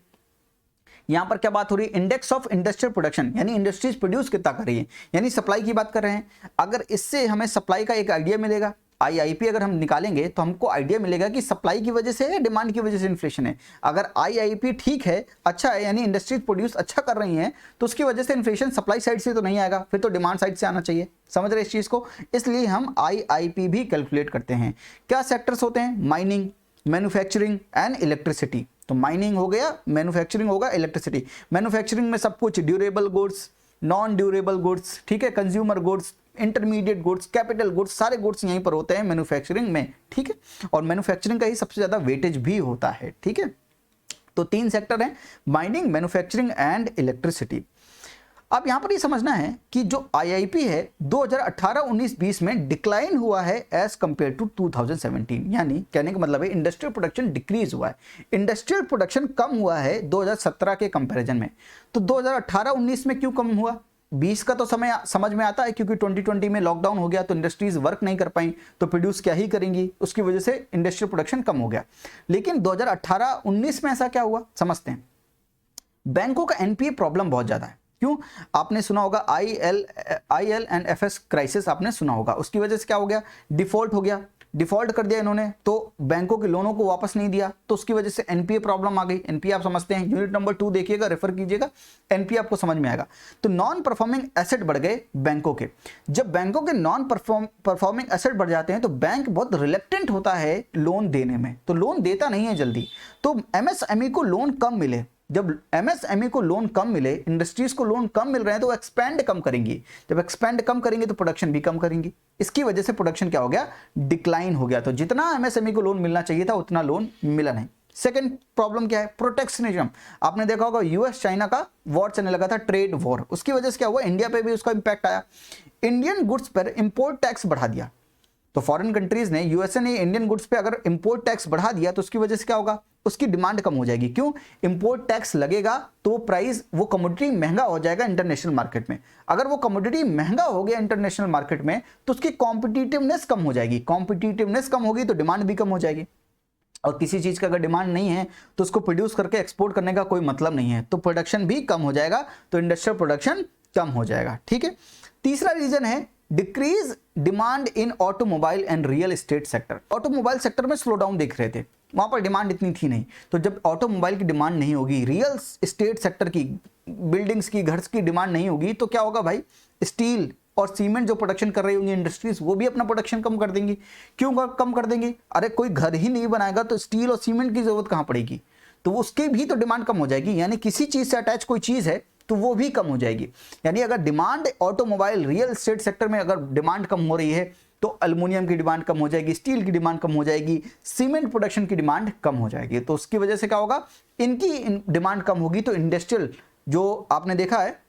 यहां पर क्या बात हो रही है? इंडेक्स ऑफ इंडस्ट्रियल प्रोडक्शन, यानी इंडस्ट्रीज प्रोड्यूस कितना कर रही है, यानी सप्लाई की बात कर रहे हैं। अगर इससे हमें सप्लाई का एक आइडिया मिलेगा, आईआईपी अगर हम निकालेंगे तो हमको आइडिया मिलेगा कि सप्लाई की वजह से है, डिमांड की वजह से इन्फ्लेशन है। अगर आईआईपी ठीक है, अच्छा है, यानी इंडस्ट्रीज प्रोड्यूस अच्छा कर रही हैं, तो उसकी वजह से इन्फ्लेशन सप्लाई साइड से तो नहीं आएगा, फिर तो डिमांड साइड से आना चाहिए। समझ रहे इस चीज को? इसलिए हम आईआईपी भी कैलकुलेट करते हैं। क्या सेक्टर्स होते हैं? Mining, manufacturing and electricity. तो माइनिंग हो गया, मैन्युफैक्चरिंग होगा, इलेक्ट्रिसिटी। मैन्युफैक्चरिंग में सब कुछ durable goods, non durable goods, ठीक है, consumer goods, intermediate goods, capital goods, सारे गुड्स यहीं पर होते हैं मैन्युफैक्चरिंग में। ठीक है, और मैन्युफैक्चरिंग का ही सबसे ज्यादा वेटेज भी होता है। ठीक है, तो 3 सेक्टर हैं, माइनिंग, मैन्युफैक्चरिंग एंड इलेक्ट्रिसिटी। अब यहां पर ये समझना है कि जो आईआईपी है 2018, 19, 20 में डिक्लाइन हुआ है एज कंपेयर टू 2017, यानी कहने का मतलब है इंडस्ट्रियल प्रोडक्शन डिक्रीज हुआ है, इंडस्ट्रियल प्रोडक्शन कम हुआ है 2017 के कंपैरिजन में। तो 2018, 19 में क्यों कम हुआ? 20 का तो समय समझ में आता है, क्योंकि 2020 में लॉकडाउन हो गया तो इंडस्ट्रीज वर्क नहीं कर पाई, तो प्रोड्यूस क्या ही करेंगी, उसकी वजह से इंडस्ट्रियल प्रोडक्शन कम हो गया। लेकिन 2018, 19 में ऐसा क्या हुआ समझते हैं। बैंकों का एनपीए प्रॉब्लम बहुत ज्यादा है। क्यों? आपने सुना होगा IL&FS क्राइसिस, आपने सुना होगा। उसकी वजह से क्या हो गया? डिफॉल्ट हो गया, डिफॉल्ट कर दिया इन्होंने, तो बैंकों के लोनों को वापस नहीं दिया, तो उसकी वजह से एनपीए प्रॉब्लम आ गई। एनपीए आप समझते हैं, यूनिट नंबर 2 देखिएगा, रेफर कीजिएगा, एनपीए आपको समझ में आएगा। तो नॉन परफॉर्मिंग एसेट बढ़ गए बैंकों के। जब बैंकों के नॉन परफॉर्मिंग एसेट बढ़ जाते हैं तो बैंक बहुत रिलेक्टेंट होता है लोन देने में, तो लोन देता नहीं है जल्दी। तो एमएसएमई को लोन कम मिले, जब एमएसएमई को लोन कम मिले, इंडस्ट्रीज को लोन कम मिल रहे हैं, तो एक्सपेंड कम करेंगी। जब एक्सपेंड कम करेंगे तो प्रोडक्शन भी कम करेंगी। इसकी वजह से प्रोडक्शन क्या हो गया? डिक्लाइन हो गया। तो जितना एमएसएमई को लोन मिलना चाहिए था उतना लोन मिला नहीं। सेकंड प्रॉब्लम क्या है? प्रोटेक्शनिज्म। आपने देखा होगा यूएस चाइना का वॉर चलने लगा था, ट्रेड वॉर। उसकी वजह से क्या हुआ? इंडिया पे भी उसका इंपैक्ट आया। इंडियन गुड्स पर इंपोर्ट टैक्स बढ़ा दिया। तो फॉरेन कंट्रीज ने, यूएसए ने इंडियन गुड्स पे अगर इंपोर्ट टैक्स बढ़ा दिया तो उसकी वजह से क्या होगा? उसकी डिमांड कम हो जाएगी। क्यों? इंपोर्ट टैक्स लगेगा तो प्राइस, वो कमोडिटी महंगा हो जाएगा इंटरनेशनल मार्केट में। अगर वो कमोडिटी महंगा हो गया इंटरनेशनल मार्केट में तो उसकी कॉम्पिटिटिवनेस कम हो जाएगी। कॉम्पिटिटिवनेस कम होगी तो डिमांड भी कम हो जाएगी। और किसी चीज का अगर डिमांड नहीं है तो उसको प्रोड्यूस करके एक्सपोर्ट करने का कोई मतलब नहीं है, तो प्रोडक्शन भी कम हो जाएगा, तो इंडस्ट्रियल प्रोडक्शन कम हो जाएगा। ठीक है। तीसरा रीजन है decrease demand in automobile and real estate sector. Automobile sector में स्लो डाउन देख रहे थे, वहां पर डिमांड इतनी थी नहीं। तो जब ऑटोमोबाइल की डिमांड नहीं होगी, रियल एस्टेट सेक्टर की, बिल्डिंग्स की, घर की डिमांड नहीं होगी, तो क्या होगा भाई? स्टील और सीमेंट जो प्रोडक्शन कर रही होंगी इंडस्ट्रीज, वो भी अपना प्रोडक्शन कम कर देंगी। क्यों कम कर देंगी? अरे कोई घर ही नहीं बनाएगा तो स्टील और सीमेंट की जरूरत कहां पड़ेगी? तो उसकी भी तो डिमांड कम हो जाएगी। यानी किसी चीज से अटैच कोई चीज है तो वो भी कम हो जाएगी। यानी अगर demand automobile, real estate sector में अगर डिमांड कम हो रही है तो एल्युमिनियम की डिमांड कम हो जाएगी, स्टील की डिमांड कम हो जाएगी, सीमेंट प्रोडक्शन की डिमांड कम हो जाएगी। तो उसकी वजह से क्या होगा? इनकी डिमांड कम होगी। तो इंडस्ट्रियल जो आपने देखा है,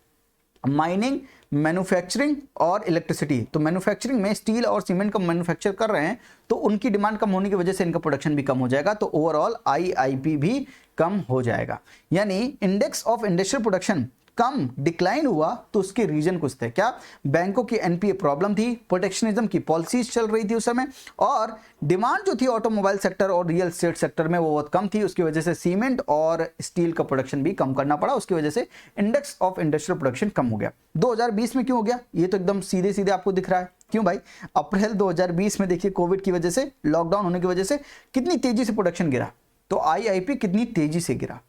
माइनिंग, मैन्युफैक्चरिंग और इलेक्ट्रिसिटी, तो मैन्युफैक्चरिंग में स्टील और सीमेंट का मैन्युफैक्चर कर रहे हैं, तो उनकी डिमांड कम होने की वजह से इनका प्रोडक्शन भी कम हो जाएगा। तो ओवरऑल आईआईपी भी कम हो जाएगा। यानी index of industrial production come, decline हुआ, तो उसके रीजन कुछ थे। क्या? बैंकों की एनपीए प्रॉब्लम थी, प्रोटेक्शनिज्म की पॉलिसीज चल रही थी उस समय, और डिमांड जो थी ऑटोमोबाइल सेक्टर और रियल एस्टेट सेक्टर में वो बहुत कम थी। उसकी वजह से सीमेंट और स्टील का प्रोडक्शन भी कम करना पड़ा। उसकी वजह से इंडेक्स ऑफ इंडस्ट्रियल प्रोडक्शन कम हो गया। 2020 में क्यों हो गया? ये तो एकदम सीधे सीधे आपको दिख रहा है। क्यों भाई? अप्रैल 2020 में देखिए, कोविड की वजह से, लॉकडाउन होने की वजह से कितनी तेजी से प्रोडक्शन गिरा, तो आईआईपी कितनी तेजी से गिरा।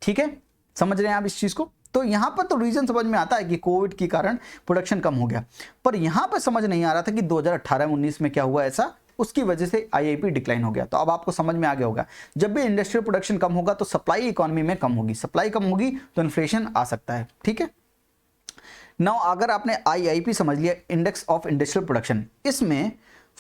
ठीक है, समझ रहे हैं आप इस चीज को? तो यहां पर तो रीजन समझ में आता है कि कोविड के कारण प्रोडक्शन कम हो गया, पर यहां पर समझ नहीं आ रहा था कि 2018-19 में क्या हुआ ऐसा, उसकी वजह से आईआईपी डिक्लाइन हो गया। तो अब आपको समझ में आ गया होगा, जब भी इंडस्ट्रियल प्रोडक्शन कम होगा तो सप्लाई इकोनॉमी में कम होगी, सप्लाई कम होगी तो इन्फ्लेशन आ सकता है। ठीक है। नाउ अगर आपने आईआईपी समझ लिया, इंडेक्स ऑफ इंडस्ट्रियल प्रोडक्शन, इसमें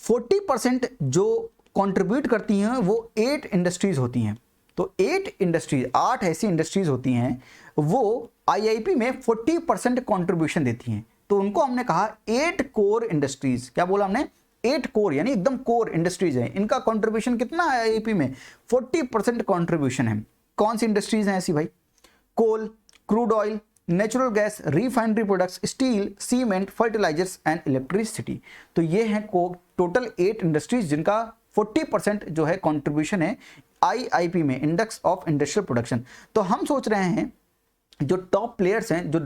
40% जो कॉन्ट्रीब्यूट करती हैं वो 8 इंडस्ट्रीज होती हैं। तो 8 इंडस्ट्रीज, 8 ऐसी इंडस्ट्रीज होती हैं, वो आईआईपी में 40% कॉन्ट्रीब्यूशन देती हैं। तो उनको हमने कहा 8 कोर इंडस्ट्रीज। क्या बोला हमने? 8 कोर, यानी एकदम कोर इंडस्ट्रीज हैं। इनका कॉन्ट्रीब्यूशन कितना है आईआईपी में? 40% कॉन्ट्रीब्यूशन है। कौन सी इंडस्ट्रीज हैं ऐसी भाई? Coal, crude oil, natural gas, refinery products, steel, cement, fertilisers and electricity. तो ये हैं टोटल 8 इंडस्ट्रीज जिनका 40% जो है कंट्रीब्यूशन है आईआईपी में, इंडेक्स ऑफ इंडस्ट्रियल प्रोडक्शन। तो हम सोच रहे हैं जो टॉप प्लेयर्स हैं, जो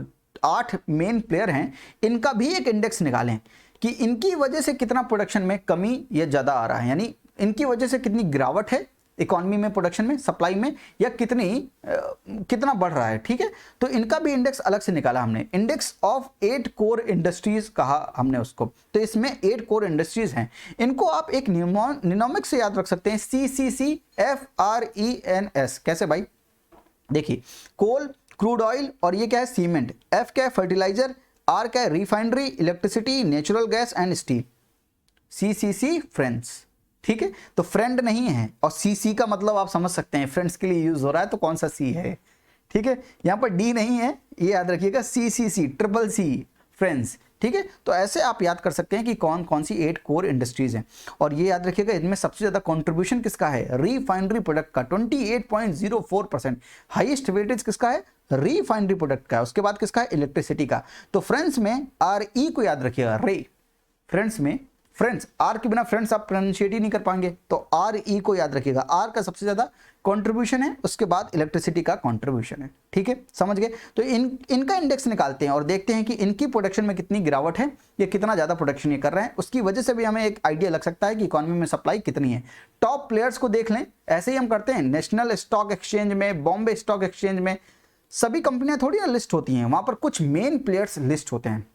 8 मेन प्लेयर हैं, इनका भी एक इंडेक्स निकालें कि इनकी वजह से कितना प्रोडक्शन में कमी या ज्यादा आ रहा है, यानी इनकी वजह से कितनी गिरावट है इकोनॉमी में, प्रोडक्शन में, सप्लाई में, या कितना बढ़ रहा है। ठीक है। तो इनका भी इंडेक्स अलग से निकाला हमने, इंडेक्स ऑफ 8 कोर इंडस्ट्रीज कहा हमने उसको। तो इसमें 8 कोर इंडस्ट्रीज हैं। इनको आप एक निनोमिक से याद रख सकते हैं, CCCFRENS। कैसे भाई? देखिए, कोल, क्रूड ऑयल, और ये क्या है? सीमेंट। F क्या है? फर्टिलाइजर। R क्या है? Refinery, electricity, natural gas and steel. CCC friends. ठीक है। तो फ्रेंड नहीं है, और CC का मतलब आप समझ सकते हैं, फ्रेंड्स के लिए यूज हो रहा है, तो कौन सा C है? ठीक है, यहाँ पर डी नहीं है, ये याद रखिएगा, CCC, ट्रिपल सी, फ्रेंड्स। ठीक है, तो ऐसे आप याद कर सकते हैं कि कौन कौन सी 8 कोर इंडस्ट्रीज हैं। और ये याद रखिएगा, इनमें सबसे ज़्यादा कंट्रीब्यूशन किसका है, रिफाइनरी प्रोडक्ट का 28.04%। हाईएस्ट वेटेज किसका है, रिफाइनरी प्रोडक्ट का। उसके बाद किसका है, इलेक्ट्रिसिटी का। तो फ्रेंड्स में RE को याद रखिएगा, रे, फ्रेंड्स में, फ्रेंड्स आर के बिना फ्रेंड्स आप प्रोनाउंशिएट ही नहीं कर पाएंगे, तो RE को याद रखिएगा, आर का सबसे ज्यादा कंट्रीब्यूशन है, उसके बाद इलेक्ट्रिसिटी का कंट्रीब्यूशन है। ठीक है, समझ गए। तो इनका इंडेक्स निकालते हैं और देखते हैं कि इनकी प्रोडक्शन में कितनी गिरावट है, या कितना ज्यादा प्रोडक्शन ये कर रहे हैं। उसकी वजह से भी हमें एक आइडिया लग सकता है कि इकोनॉमी में सप्लाई कितनी है। टॉप प्लेयर्स को देख लें, ऐसे ही हम करते हैं नेशनल स्टॉक एक्सचेंज में, बॉम्बे स्टॉक एक्सचेंज में, सभी कंपनियां थोड़ी ना लिस्ट होती हैं, वहां पर कुछ मेन प्लेयर्स लिस्ट होते हैं।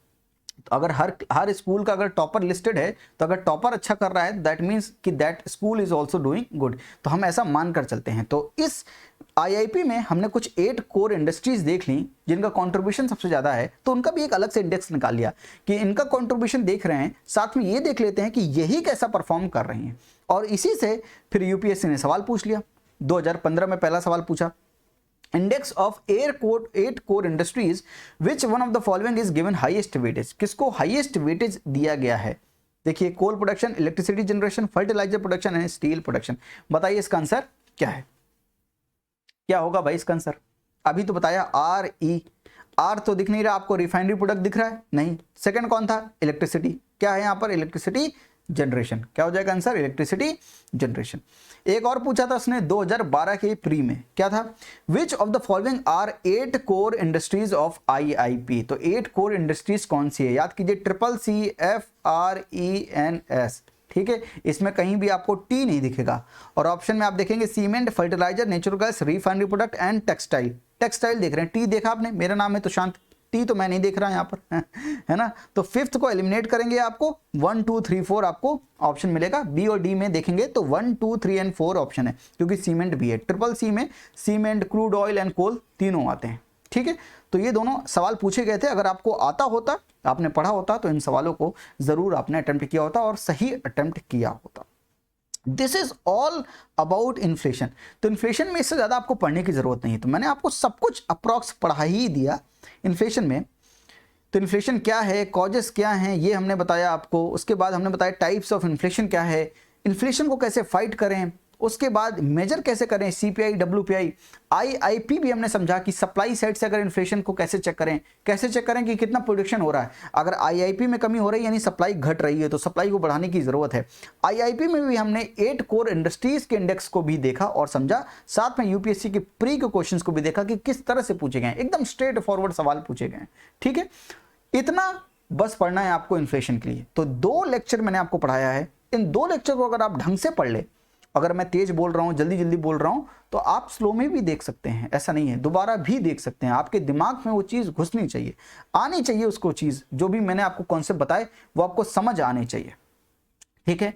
तो अगर हर स्कूल का अगर टॉपर लिस्टेड है, तो अगर टॉपर अच्छा कर रहा है, दैट मीन्स कि that school is also doing good, तो हम ऐसा मान कर चलते हैं। तो इस IIP में हमने कुछ 8 कोर इंडस्ट्रीज देख ली जिनका कंट्रीब्यूशन सबसे ज्यादा है, तो उनका भी एक अलग से इंडेक्स निकाल लिया कि इनका कंट्रीब्यूशन देख रहे हैं, साथ में ये देख लेते हैं कि यही कैसा परफॉर्म कर रही हैं। और इसी से फिर UPSC ने सवाल पूछ लिया। 2015 में पहला सवाल पूछा, index of 8 core industries which one of the following is given highest weightage. किसको हाईएस्ट वेटेज दिया गया है? देखिए, coal production, electricity generation, fertiliser production and steel production. बताइए इसका आंसर क्या है, क्या होगा भाई इसका आंसर? अभी तो बताया RE, आर तो दिख नहीं रहा आपको, रिफाइनरी प्रोडक्ट दिख रहा है नहीं। सेकंड कौन था, इलेक्ट्रिसिटी। क्या है यहां पर, इलेक्ट्रिसिटी जनरेशन। क्या हो जाएगा आंसर, इलेक्ट्रिसिटी जनरेशन। एक और पूछा था उसने 2012 के प्री में, क्या था, which of the following are 8 core industries of IIP। तो 8 कोर इंडस्ट्रीज कौन सी है, याद कीजिए, CCFRENS। ठीक है, इसमें कहीं भी आपको T नहीं दिखेगा। और ऑप्शन में आप देखेंगे cement, fertiliser, natural gas, refinery product and textile. Textile देख रहे हैं, T देखा आपने, मेरा नाम है तुषांत, T तो मैं नहीं देख रहा यहाँ पर, है ना। तो फिफ्थ को एलिमिनेट करेंगे, आपको 1 2 3 4 आपको ऑप्शन मिलेगा। B और D में देखेंगे तो 1 2 3 एंड 4 ऑप्शन है, क्योंकि सीमेंट भी है। ट्रिपल C में cement, crude oil and coal तीनों आते हैं। ठीक है, तो ये दोनों सवाल पूछे गए थे। अगर आपको आता होता, आपने पढ़ा होता, तो इन सवालों को जरूर आपने अटेम्प्ट किया होता और सही अटेम्प्ट किया होता। This is all about inflation. तो इन्फ्लेशन में इससे ज़्यादा आपको पढ़ने की ज़रूरत नहीं है, तो मैंने आपको सब कुछ अप्रॉक्स पढ़ा ही दिया इन्फ्लेशन में। तो इन्फ्लेशन क्या है, कॉजेस क्या हैं, ये हमने बताया आपको। उसके बाद हमने बताया टाइप्स ऑफ इन्फ्लेशन क्या है, इन्फ्लेशन को कैसे फाइट करें, उसके बाद मेजर कैसे करें, CPI, WPI। IIP भी हमने समझा कि सप्लाई साइड से अगर इन्फ्लेशन को कैसे चेक करें, कैसे चेक करें कि कितना प्रोडक्शन हो रहा है। अगर IIP में कमी हो रही है, यानी सप्लाई घट रही है, तो सप्लाई को बढ़ाने की जरूरत है। IIP में भी हमने 8 कोर इंडस्ट्रीज के इंडेक्स को भी देखा और समझा, साथ में UPSC के प्री के क्वेश्चंस को भी देखा कि किस तरह से पूछे गए, एकदम स्ट्रेट फॉरवर्ड सवाल पूछे गए। ठीक है, इतना बस पढ़ना है आपको इन्फ्लेशन के लिए। तो 2 लेक्चर मैंने आपको पढ़ाया है, इन 2 लेक्चर को अगर आप ढंग से पढ़ ले, अगर मैं तेज बोल रहा हूं, जल्दी जल्दी बोल रहा हूं, तो आप स्लो में भी देख सकते हैं, ऐसा नहीं है, दोबारा भी देख सकते हैं। आपके दिमाग में वो चीज घुसनी चाहिए, आनी चाहिए उसको चीज, जो भी मैंने आपको कॉन्सेप्ट बताए वो आपको समझ आने चाहिए। ठीक है,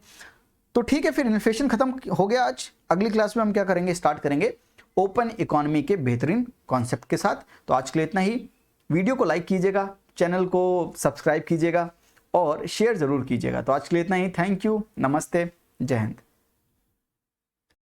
तो ठीक है, फिर इन्फ्लेशन खत्म हो गया आज। अगली क्लास में हम क्या करेंगे, स्टार्ट करेंगे ओपन इकोनॉमी के बेहतरीन कॉन्सेप्ट के साथ। तो आज के लिए इतना ही। वीडियो को लाइक कीजिएगा, चैनल को सब्सक्राइब कीजिएगा और शेयर जरूर कीजिएगा। तो आज के लिए इतना ही। थैंक यू, नमस्ते, जय हिंद।